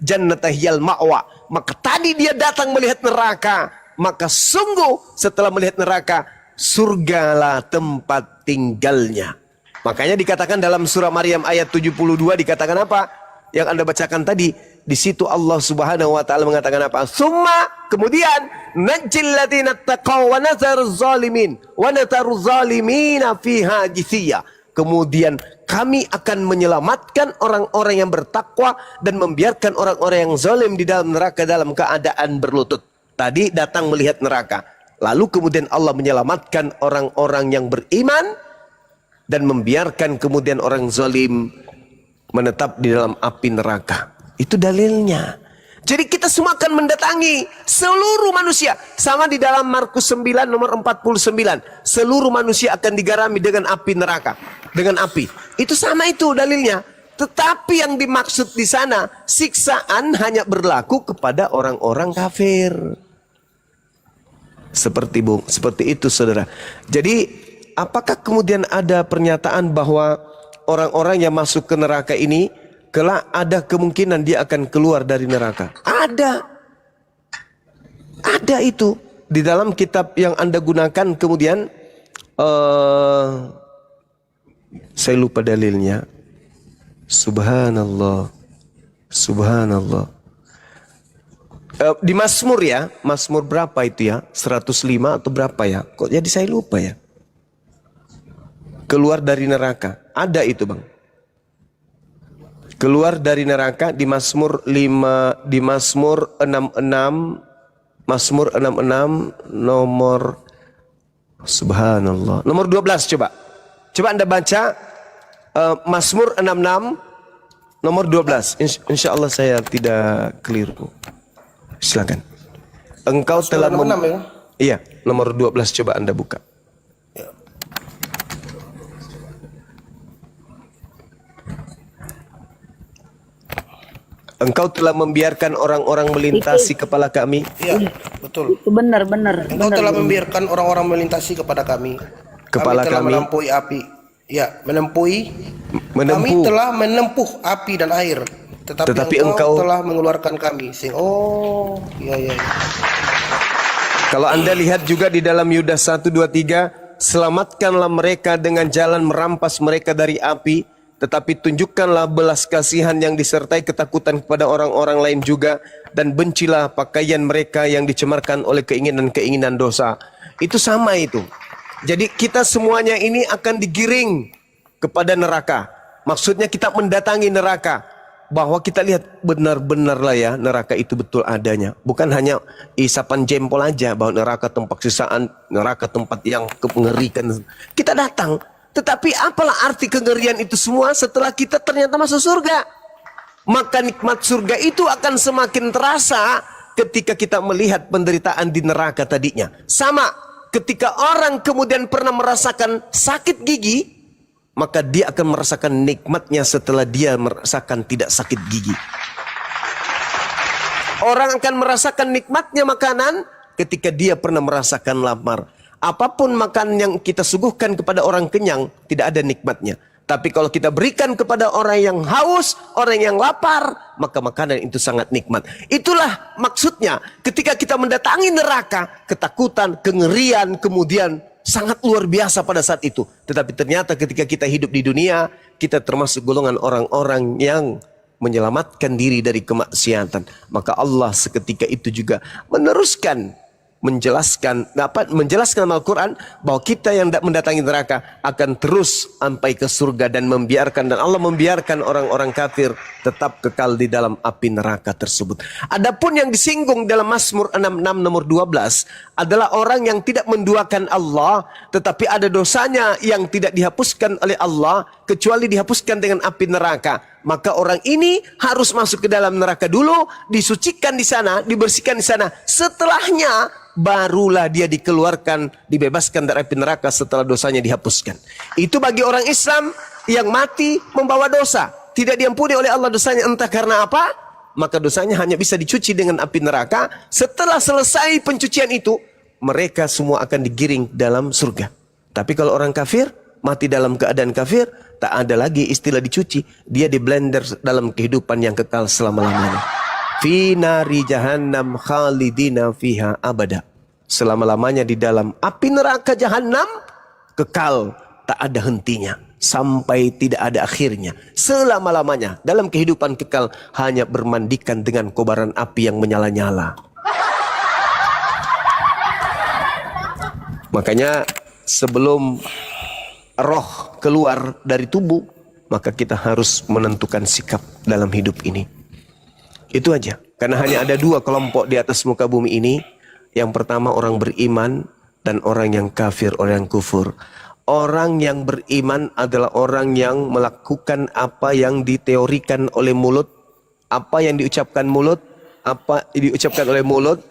jannata hiyal ma'wa, maka tadi dia datang melihat neraka, maka sungguh setelah melihat neraka, surgalah tempat tinggalnya. Makanya dikatakan dalam surah Maryam ayat 72 dikatakan apa? Yang Anda bacakan tadi, di situ Allah Subhanahu wa taala mengatakan apa? Summa, kemudian najjil ladzina taqaw wa nazaruz zalimin wa nataruz zalimina fiha jithiya. Kemudian kami akan menyelamatkan orang-orang yang bertakwa dan membiarkan orang-orang yang zalim di dalam neraka dalam keadaan berlutut. Tadi datang melihat neraka. Lalu kemudian Allah menyelamatkan orang-orang yang beriman dan membiarkan kemudian orang zalim menetap di dalam api neraka. Itu dalilnya. Jadi kita semua akan mendatangi seluruh manusia. Sama di dalam Markus 9 nomor 49. Seluruh manusia akan digarami dengan api neraka. Dengan api. Itu sama itu dalilnya. Tetapi yang dimaksud di sana, siksaan hanya berlaku kepada orang-orang kafir. Seperti itu saudara. Jadi apakah kemudian ada pernyataan bahwa orang-orang yang masuk ke neraka ini kelak ada kemungkinan dia akan keluar dari neraka? Ada itu di dalam kitab yang Anda gunakan. Kemudian saya lupa dalilnya. Subhanallah. Di Mazmur ya, Mazmur berapa itu ya? 105 atau berapa ya? Kok jadi saya lupa ya? Keluar dari neraka. Ada itu bang. Keluar dari neraka di Mazmur 5, di Mazmur 66, Mazmur 66 nomor, subhanallah, nomor 12 coba. Coba Anda baca Mazmur 66 nomor 12. Insya Allah saya tidak keliru. Silakan. Engkau telah ya? Iya, nomor 12 coba Anda buka. Ya. Engkau telah membiarkan orang-orang melintasi kepala kami. Iya, betul. Itu benar. Engkau telah membiarkan orang-orang melintasi kepada kami. Kepala kami telah kami menempuhi api. Ya, menempuh. Kami telah menempuh api dan air. Tetapi engkau telah mengeluarkan kami. Iya. Kalau Anda lihat juga di dalam Yudas 1, 2, 3, selamatkanlah mereka dengan jalan merampas mereka dari api, tetapi tunjukkanlah belas kasihan yang disertai ketakutan kepada orang-orang lain juga, dan bencilah pakaian mereka yang dicemarkan oleh keinginan-keinginan dosa. Itu sama itu. Jadi kita semuanya ini akan digiring kepada neraka. Maksudnya kita mendatangi neraka, bahwa kita lihat benar-benarlah ya neraka itu betul adanya. Bukan hanya isapan jempol aja bahwa neraka tempat sisaan, neraka tempat yang mengerikan. Kita datang. Tetapi apalah arti kengerian itu semua setelah kita ternyata masuk surga? Maka nikmat surga itu akan semakin terasa ketika kita melihat penderitaan di neraka tadinya. Sama ketika orang kemudian pernah merasakan sakit gigi, maka dia akan merasakan nikmatnya setelah dia merasakan tidak sakit gigi. Orang akan merasakan nikmatnya makanan ketika dia pernah merasakan lapar. Apapun makan yang kita suguhkan kepada orang kenyang, tidak ada nikmatnya. Tapi kalau kita berikan kepada orang yang haus, orang yang lapar, maka makanan itu sangat nikmat. Itulah maksudnya ketika kita mendatangi neraka, ketakutan, kengerian, kemudian sangat luar biasa pada saat itu. Tetapi ternyata ketika kita hidup di dunia, kita termasuk golongan orang-orang yang menyelamatkan diri dari kemaksiatan. Maka Allah seketika itu juga meneruskan menjelaskan dalam Al-Quran bahwa kita yang mendatangi neraka akan terus sampai ke surga, dan Allah membiarkan orang-orang kafir tetap kekal di dalam api neraka tersebut. Adapun yang disinggung dalam Mazmur 66 nomor 12 adalah orang yang tidak menduakan Allah, tetapi ada dosanya yang tidak dihapuskan oleh Allah kecuali dihapuskan dengan api neraka. Maka orang ini harus masuk ke dalam neraka dulu, disucikan di sana, dibersihkan di sana. Setelahnya barulah dia dikeluarkan, dibebaskan dari api neraka setelah dosanya dihapuskan. Itu bagi orang Islam yang mati membawa dosa, tidak diampuni oleh Allah dosanya entah karena apa, maka dosanya hanya bisa dicuci dengan api neraka. Setelah selesai pencucian itu, mereka semua akan digiring dalam surga. Tapi kalau orang kafir mati dalam keadaan kafir, tak ada lagi istilah dicuci, dia di blender dalam kehidupan yang kekal selama-lamanya. Fi nari jahannam khalidina fiha abada. Selama-lamanya di dalam api neraka jahannam, kekal, tak ada hentinya, sampai tidak ada akhirnya. Selama-lamanya dalam kehidupan kekal hanya bermandikan dengan kobaran api yang menyala-nyala. Makanya sebelum roh keluar dari tubuh, maka kita harus menentukan sikap dalam hidup ini. Itu aja. Karena hanya ada dua kelompok di atas muka bumi ini. Yang pertama orang beriman dan orang yang kafir, orang yang kufur. Orang yang beriman adalah orang yang melakukan apa yang diteorikan oleh mulut, apa yang diucapkan mulut, apa diucapkan oleh mulut,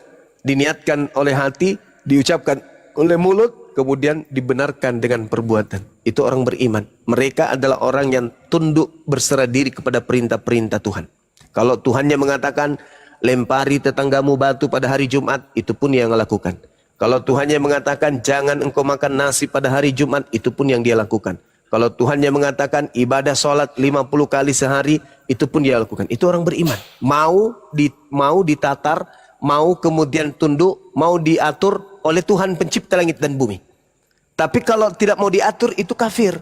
diniatkan oleh hati, diucapkan oleh mulut, kemudian dibenarkan dengan perbuatan. Itu orang beriman. Mereka adalah orang yang tunduk berserah diri kepada perintah-perintah Tuhan. Kalau Tuhannya mengatakan lempari tetanggamu batu pada hari Jumat, itu pun yang lakukan. Kalau Tuhannya mengatakan jangan engkau makan nasi pada hari Jumat, itu pun yang dia lakukan. Kalau Tuhannya mengatakan ibadah sholat 50 kali sehari, itu pun dia lakukan. Itu orang beriman. Mau ditatar, mau kemudian tunduk, mau diatur oleh Tuhan pencipta langit dan bumi. Tapi kalau tidak mau diatur, itu kafir.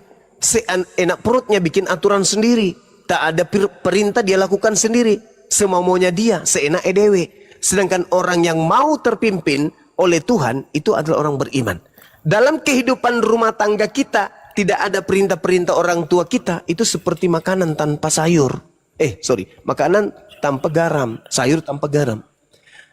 Enak perutnya bikin aturan sendiri. Tak ada perintah, dia lakukan sendiri. Semau-maunya dia, seenak edewe. Sedangkan orang yang mau terpimpin oleh Tuhan, itu adalah orang beriman. Dalam kehidupan rumah tangga kita, tidak ada perintah-perintah orang tua kita. Itu seperti makanan tanpa sayur. Makanan tanpa garam, sayur tanpa garam.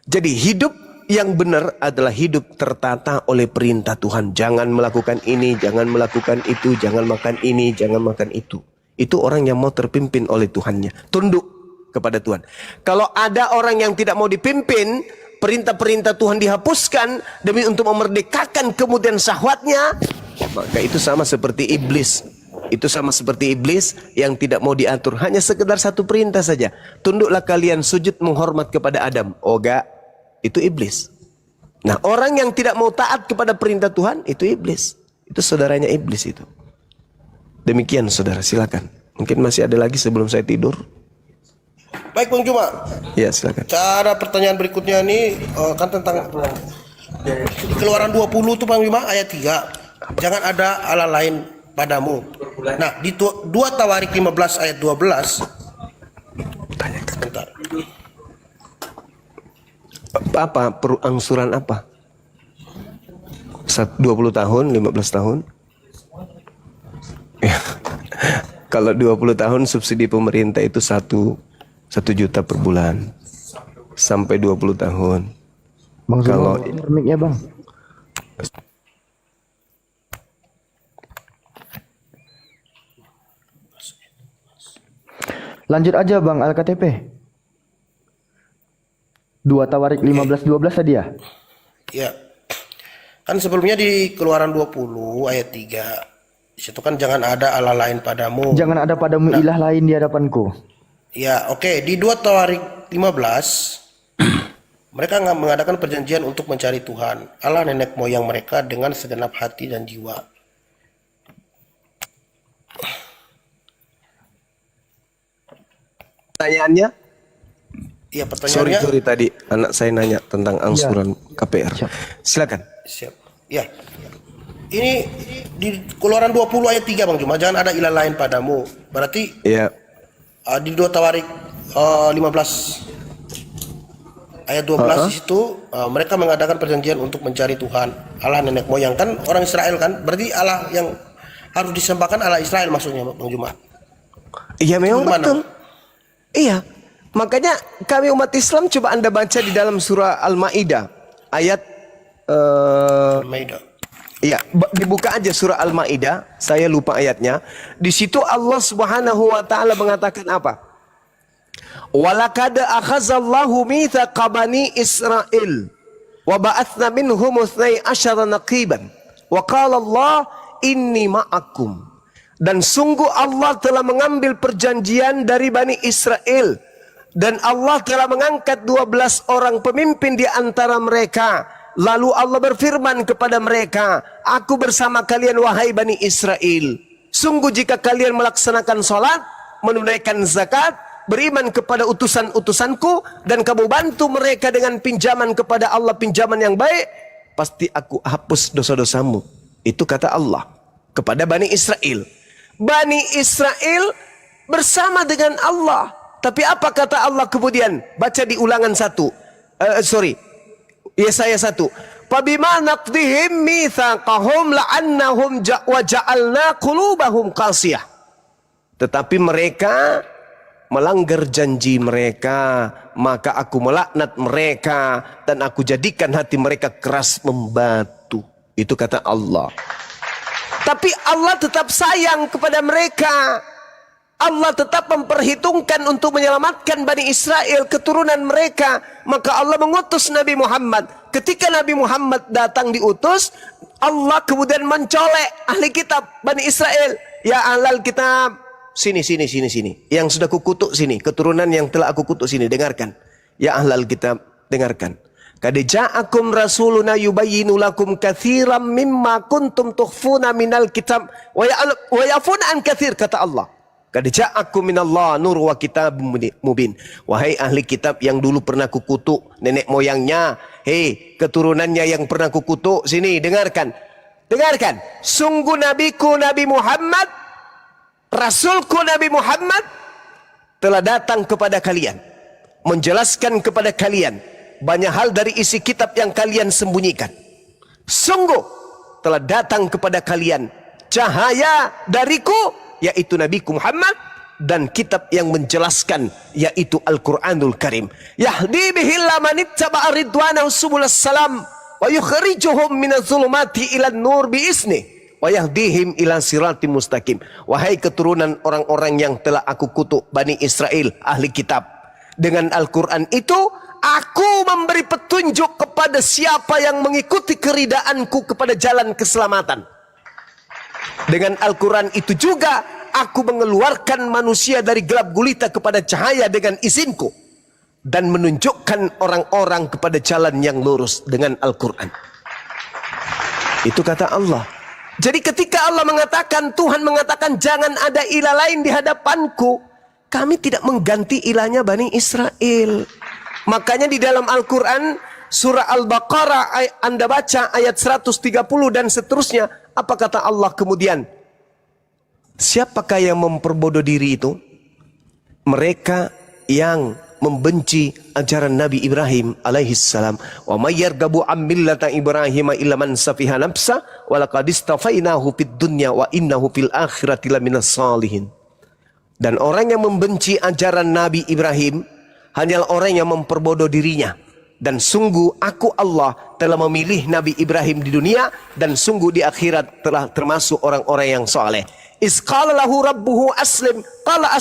Jadi hidup yang benar adalah hidup tertata oleh perintah Tuhan. Jangan melakukan ini, jangan melakukan itu, jangan makan ini, jangan makan itu. Itu orang yang mau terpimpin oleh Tuhannya. Tunduk kepada Tuhan. Kalau ada orang yang tidak mau dipimpin, perintah-perintah Tuhan dihapuskan demi untuk memerdekakan kemudian syahwatnya, maka itu sama seperti iblis. Itu sama seperti iblis yang tidak mau diatur. Hanya sekedar satu perintah saja. Tunduklah kalian sujud menghormat kepada Adam. Oga, itu iblis. Nah, orang yang tidak mau taat kepada perintah Tuhan, itu iblis. Itu saudaranya iblis itu. Demikian saudara, silakan. Mungkin masih ada lagi sebelum saya tidur. Baik Bang Juma. Ya, silakan. Cara pertanyaan berikutnya ini kan tentang Keluaran 20 tuh Bang Juma ayat 3. Jangan ada Allah lain padamu. Nah, di 2 Tawarik 15 ayat 12. Bentar. Apa angsuran apa? 20 tahun, 15 tahun? Ya. Kalau 20 tahun subsidi pemerintah itu 1 juta per bulan. Sampai 20 tahun. Bang Kalau mic-nya bang. Lanjut aja bang Al-KTP. 2 Tawarik 15-12 tadi ya? Ya. Kan sebelumnya di Keluaran 20 ayat 3. Di situ kan jangan ada Allah lain padamu. Jangan ada padamu ilah lain di hadapanku. Ya, oke. Di 2 Tawarik 15 mereka nggak mengadakan perjanjian untuk mencari Tuhan, Allah nenek moyang mereka dengan segenap hati dan jiwa. pertanyaannya? Iya, pertanyaannya. Sorry tadi anak saya nanya tentang angsuran KPR. Silakan. Siap. Ya. Ini di Keluaran 20 ayat 3 Bang Juma, jangan ada ilah lain padamu. Berarti Ya. di 2 Tawarik 15 ayat 12 di situ mereka mengadakan perjanjian untuk mencari Tuhan, Allah nenek moyang, kan orang Israel kan. Berarti Allah yang harus disembahkan Allah Israel maksudnya Bang Juma. Iya memang Gimana? betul. Iya. Makanya kami umat Islam coba Anda baca di dalam surah Al-Maidah ayat Maidah. iya, dibuka aja surah Al-Maidah, saya lupa ayatnya. Di situ Allah Subhanahu wa taala mengatakan apa? Walaqad akhazallahu mitsaqa bani Israil wa ba'atsna minhum 12 naqiban wa qala Allah inni ma'akum. Dan sungguh Allah telah mengambil perjanjian dari Bani Israel dan Allah telah mengangkat 12 orang pemimpin di antara mereka. Lalu Allah berfirman kepada mereka, aku bersama kalian wahai Bani Israel. Sungguh jika kalian melaksanakan salat, menunaikan zakat, beriman kepada utusan-utusanku, dan kamu bantu mereka dengan pinjaman kepada Allah, pinjaman yang baik, pasti aku hapus dosa-dosamu. Itu kata Allah kepada Bani Israel. Bani Israel bersama dengan Allah. Tapi apa kata Allah kemudian? Baca di ulangan 1. Yesaya 1. Fabima naqdihim mitsaqahum la'annahum wa ja'alna qulubahum qasiyah. Tetapi mereka melanggar janji mereka, maka aku melaknat mereka dan aku jadikan hati mereka keras membatu. Itu kata Allah. Tapi Allah tetap sayang kepada mereka. Allah tetap memperhitungkan untuk menyelamatkan Bani Israel, keturunan mereka. Maka Allah mengutus Nabi Muhammad. Ketika Nabi Muhammad datang diutus, Allah kemudian mencolek ahli kitab Bani Israel. Ya ahlal kitab, sini. Yang sudah kukutuk sini, keturunan yang telah aku kutuk sini, dengarkan. Ya ahlal kitab, dengarkan. Qad ja'akum rasuluna yubayyinu lakum katsiran mimma kuntum tukhfuna minal kitab wa ya'funa an katsir, kata Allah. Qad ja'akum minallah nur wa kitabun mubin. Wahai ahli kitab yang dulu pernah kukutuk nenek moyangnya, hei keturunannya yang pernah kukutuk, sini dengarkan. Dengarkan, sungguh nabiku Nabi Muhammad, rasulku Nabi Muhammad telah datang kepada kalian, menjelaskan kepada kalian banyak hal dari isi kitab yang kalian sembunyikan. Sungguh telah datang kepada kalian cahaya dariku, yaitu Nabiku Muhammad, dan kitab yang menjelaskan, yaitu Al-Quranul Karim. Yahdi bihillah manittaba'a ridwanahu subulas salam wa yukhrijuhum minaz zulumati ilan nur biizni wa yahdihim ila siratim mustaqim. Wahai keturunan orang-orang yang telah aku kutuk, Bani Israel, ahli kitab, dengan Al-Quran itu aku memberi petunjuk kepada siapa yang mengikuti keridaanku kepada jalan keselamatan. Dengan Al-Quran itu juga aku mengeluarkan manusia dari gelap gulita kepada cahaya dengan izinku, dan menunjukkan orang-orang kepada jalan yang lurus dengan Al-Quran. Itu kata Allah. Jadi ketika Allah mengatakan, Tuhan mengatakan jangan ada ilah lain di hadapanku, kami tidak mengganti ilahnya Bani Israel. Makanya di dalam Al-Quran surah Al-Baqarah Anda baca ayat 130 dan seterusnya, apa kata Allah kemudian? Siapakah yang memperbodoh diri itu? Mereka yang membenci ajaran Nabi Ibrahim alaihi salam. Wa may yarghabu an millata Ibrahim illa man safiha nafsa wa laqad istafainahu fid dunya wa innahu fil akhirati laminas salihin. Dan orang yang membenci ajaran Nabi Ibrahim hanyalah orang yang memperbodoh dirinya. Dan sungguh aku Allah telah memilih Nabi Ibrahim di dunia, dan sungguh di akhirat telah termasuk orang-orang yang soleh. Isqala lahu rabbuhu aslim qala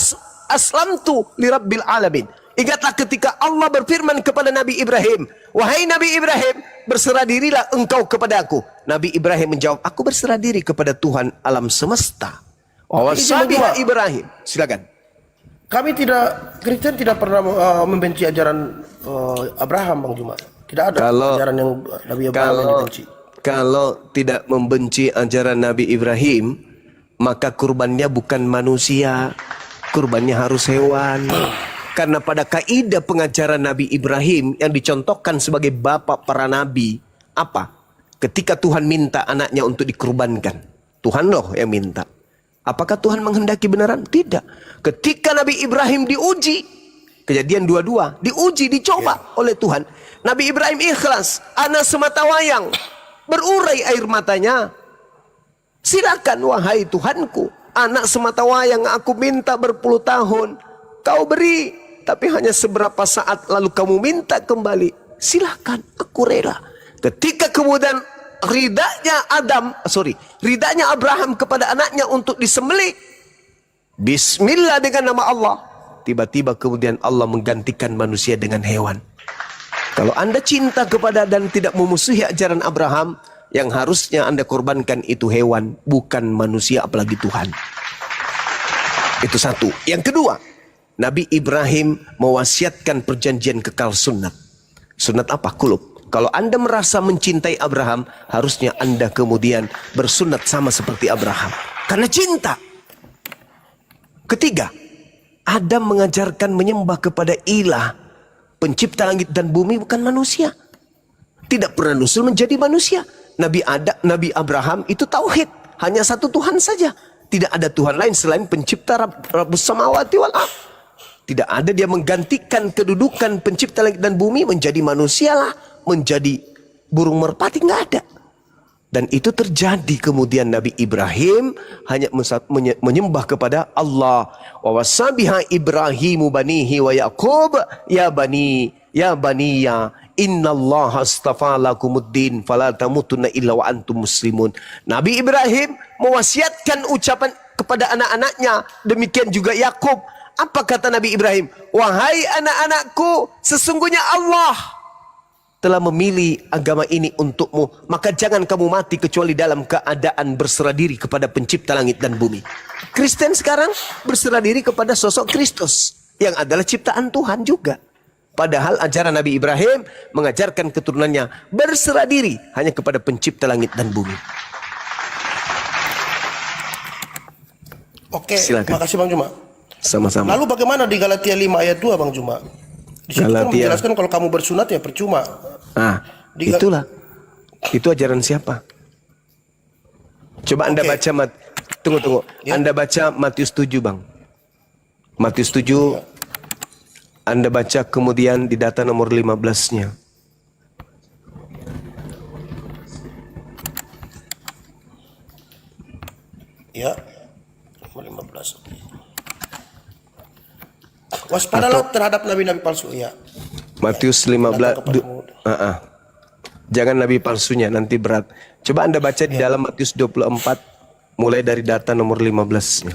aslamtu li rabbil alamin. Ingatlah ketika Allah berfirman kepada Nabi Ibrahim, wahai Nabi Ibrahim, berserah dirilah engkau kepada aku. Nabi Ibrahim menjawab, aku berserah diri kepada Tuhan alam semesta. Wasabiha Ibrahim. Silakan. Kami Kristen tidak pernah membenci ajaran Abraham, Bang Juma. Tidak ada ajaran yang Nabi Abraham yang dibenci. Kalau tidak membenci ajaran Nabi Ibrahim, maka kurbannya bukan manusia, kurbannya harus hewan. Karena pada kaidah pengajaran Nabi Ibrahim yang dicontohkan sebagai bapak para nabi, apa? Ketika Tuhan minta anaknya untuk dikurbankan, Tuhan loh yang minta. Apakah Tuhan menghendaki beneran? Tidak. Ketika Nabi Ibrahim diuji, Kejadian 22, diuji, dicoba oleh Tuhan. Nabi Ibrahim ikhlas, anak semata wayang, berurai air matanya. Silakan wahai Tuhanku, anak semata wayang aku minta berpuluh tahun, kau beri. Tapi hanya seberapa saat lalu kamu minta kembali. Silakan, aku rela. Ketika kemudian ridanya Abraham kepada anaknya untuk disembelih, bismillah dengan nama Allah. Tiba-tiba kemudian Allah menggantikan manusia dengan hewan. Kalau Anda cinta kepada dan tidak memusuhi ajaran Abraham, yang harusnya Anda korbankan itu hewan, bukan manusia apalagi Tuhan. Itu satu. Yang kedua, Nabi Ibrahim mewasiatkan perjanjian kekal sunat. Sunat apa? Kulub. Kalau Anda merasa mencintai Abraham, harusnya Anda kemudian bersunat sama seperti Abraham. Karena cinta. Ketiga, Adam mengajarkan menyembah kepada ilah, pencipta langit dan bumi, bukan manusia. Tidak pernah nusul menjadi manusia. Nabi Abraham itu tauhid, hanya satu Tuhan saja. Tidak ada Tuhan lain selain pencipta Rabbus samawati wal ardh. Tidak ada dia menggantikan kedudukan pencipta langit dan bumi menjadi manusia lah, menjadi burung merpati, nggak ada. Dan itu terjadi kemudian Nabi Ibrahim hanya menyembah kepada Allah. Wa wasabiha Ibrahimu banihi wa Yaqub ya baniya innallaha astafa lakumuddin fala tamutunna illa wa antum muslimun. Nabi Ibrahim mewasiatkan ucapan kepada anak-anaknya, demikian juga Yakub. Apa kata Nabi Ibrahim? Wahai anak-anakku, sesungguhnya Allah telah memilih agama ini untukmu, maka jangan kamu mati kecuali dalam keadaan berserah diri kepada pencipta langit dan bumi. Kristen sekarang berserah diri kepada sosok Kristus yang adalah ciptaan Tuhan juga. Padahal ajaran Nabi Ibrahim mengajarkan keturunannya berserah diri hanya kepada pencipta langit dan bumi. Oke, silakan. makasih Bang Juma. Sama-sama. Lalu bagaimana di Galatia 5 ayat 2 Bang Juma? Di situ kan menjelaskan kalau kamu bersunat ya percuma. Itulah. Itu ajaran siapa? Coba Anda baca tunggu. Ya. Anda baca Matius 7, Bang. Matius 7. Ya. Anda baca kemudian di data nomor 15-nya. Ya. Nomor 15. Waspadalah terhadap nabi-nabi palsu, ya. Matius 15. Jangan nabi palsunya, nanti berat. Coba Anda baca di dalam Matius 24 mulai dari data nomor 15-nya.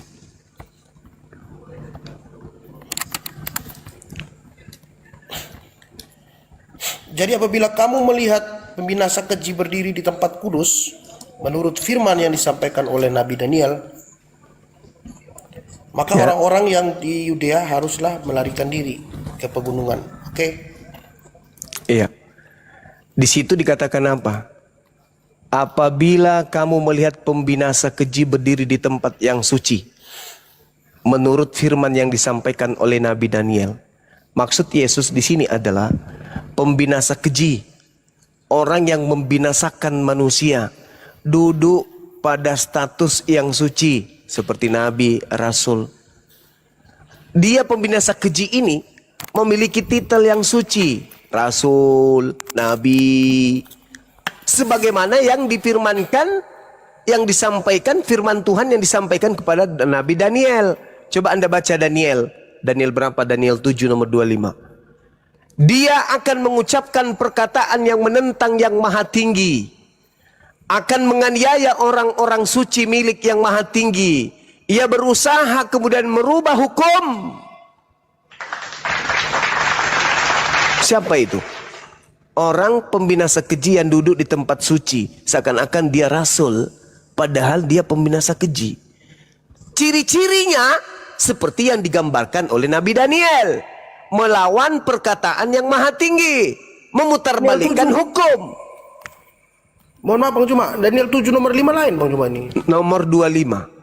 Jadi apabila kamu melihat pembinasa keji berdiri di tempat kudus, menurut firman yang disampaikan oleh Nabi Daniel, maka orang-orang yang di Yudea haruslah melarikan diri ke pegunungan. Oke? Iya. Di situ dikatakan apa? Apabila kamu melihat pembinasa keji berdiri di tempat yang suci, menurut firman yang disampaikan oleh Nabi Daniel. Maksud Yesus di sini adalah pembinasa keji, orang yang membinasakan manusia, duduk pada status yang suci. seperti nabi, rasul. Dia pembinasa keji ini memiliki titel yang suci, rasul, nabi, sebagaimana yang difirmankan, yang disampaikan firman Tuhan yang disampaikan kepada Nabi Daniel. Coba Anda baca Daniel berapa? Daniel 7 nomor 25. Dia akan mengucapkan perkataan yang menentang yang maha tinggi, akan menganiaya orang-orang suci milik yang maha tinggi. Ia berusaha kemudian merubah hukum. Siapa itu? Orang pembinasa keji yang duduk di tempat suci, seakan-akan dia rasul, padahal dia pembinasa keji. Ciri-cirinya seperti yang digambarkan oleh Nabi Daniel, melawan perkataan yang maha tinggi, memutarbalikkan hukum. Mohon maaf Bang Juma, Daniel 7 nomor 5 lain Bang Juma ini. Nomor 25.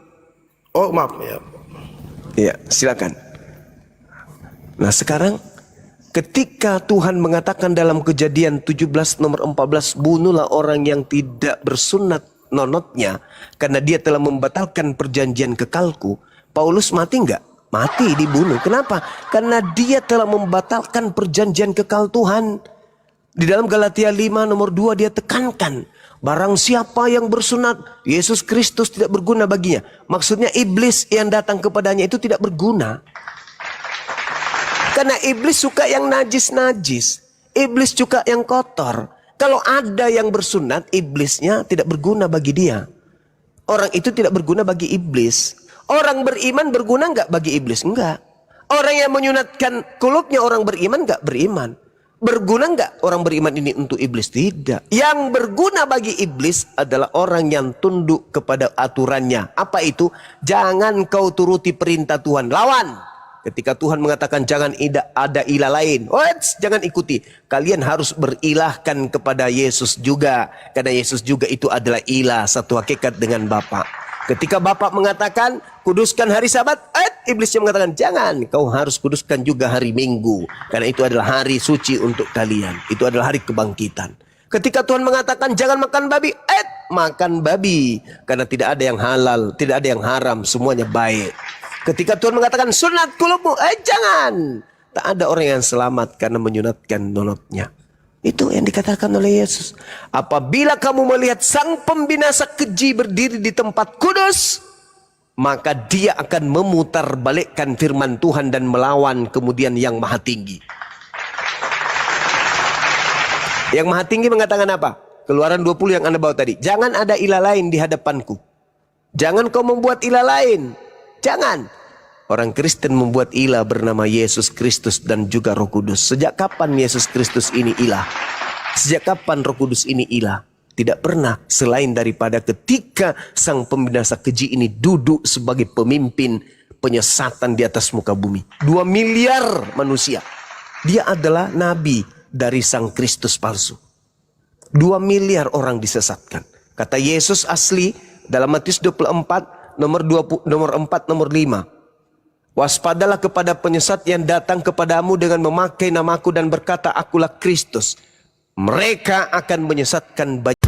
Oh maaf ya. Iya, silakan. Nah sekarang ketika Tuhan mengatakan dalam Kejadian 17 nomor 14, bunuhlah orang yang tidak bersunat nonotnya, karena dia telah membatalkan perjanjian kekalku. Paulus mati enggak? Mati, dibunuh. Kenapa? Karena dia telah membatalkan perjanjian kekal Tuhan. Di dalam Galatia 5 nomor 2 dia tekankan, barang siapa yang bersunat, Yesus Kristus tidak berguna baginya. Maksudnya iblis yang datang kepadanya itu tidak berguna. Karena iblis suka yang najis-najis. Iblis suka yang kotor. Kalau ada yang bersunat, iblisnya tidak berguna bagi dia. Orang itu tidak berguna bagi iblis. Orang beriman berguna enggak bagi iblis? Enggak. Orang yang menyunatkan kulupnya orang beriman enggak beriman. Berguna enggak orang beriman ini untuk iblis? Tidak. Yang berguna bagi iblis adalah orang yang tunduk kepada aturannya. Apa itu? Jangan kau turuti perintah Tuhan. Lawan. Ketika Tuhan mengatakan jangan ada ilah lain, jangan ikuti. Kalian harus berilahkan kepada Yesus juga. Karena Yesus juga itu adalah ilah, satu hakikat dengan Bapa. Ketika Bapa mengatakan kuduskan hari Sabat, iblisnya mengatakan jangan, kau harus kuduskan juga hari Minggu. Karena itu adalah hari suci untuk kalian. Itu adalah hari kebangkitan. Ketika Tuhan mengatakan jangan makan babi, makan babi. Karena tidak ada yang halal, tidak ada yang haram, semuanya baik. Ketika Tuhan mengatakan sunat kulupmu, jangan. Tak ada orang yang selamat karena menyunatkan nonotnya. Itu yang dikatakan oleh Yesus. Apabila kamu melihat sang pembinasa keji berdiri di tempat kudus, maka dia akan memutarbalikkan firman Tuhan dan melawan kemudian yang maha tinggi. Yang maha tinggi mengatakan apa? Keluaran 20 yang Anda bawa tadi. Jangan ada ilah lain di hadapanku. Jangan kau membuat ilah lain. Jangan. Orang Kristen membuat ilah bernama Yesus Kristus dan juga Roh Kudus. Sejak kapan Yesus Kristus ini ilah? Sejak kapan Roh Kudus ini ilah? Tidak pernah, selain daripada ketika sang pembinasa keji ini duduk sebagai pemimpin penyesatan di atas muka bumi. 2 miliar manusia. Dia adalah nabi dari sang Kristus palsu. 2 miliar orang disesatkan. Kata Yesus asli dalam Matius 24 nomor 4 nomor 5. Waspadalah kepada penyesat yang datang kepadamu dengan memakai namaku dan berkata akulah Kristus. Mereka akan menyesatkan banyak.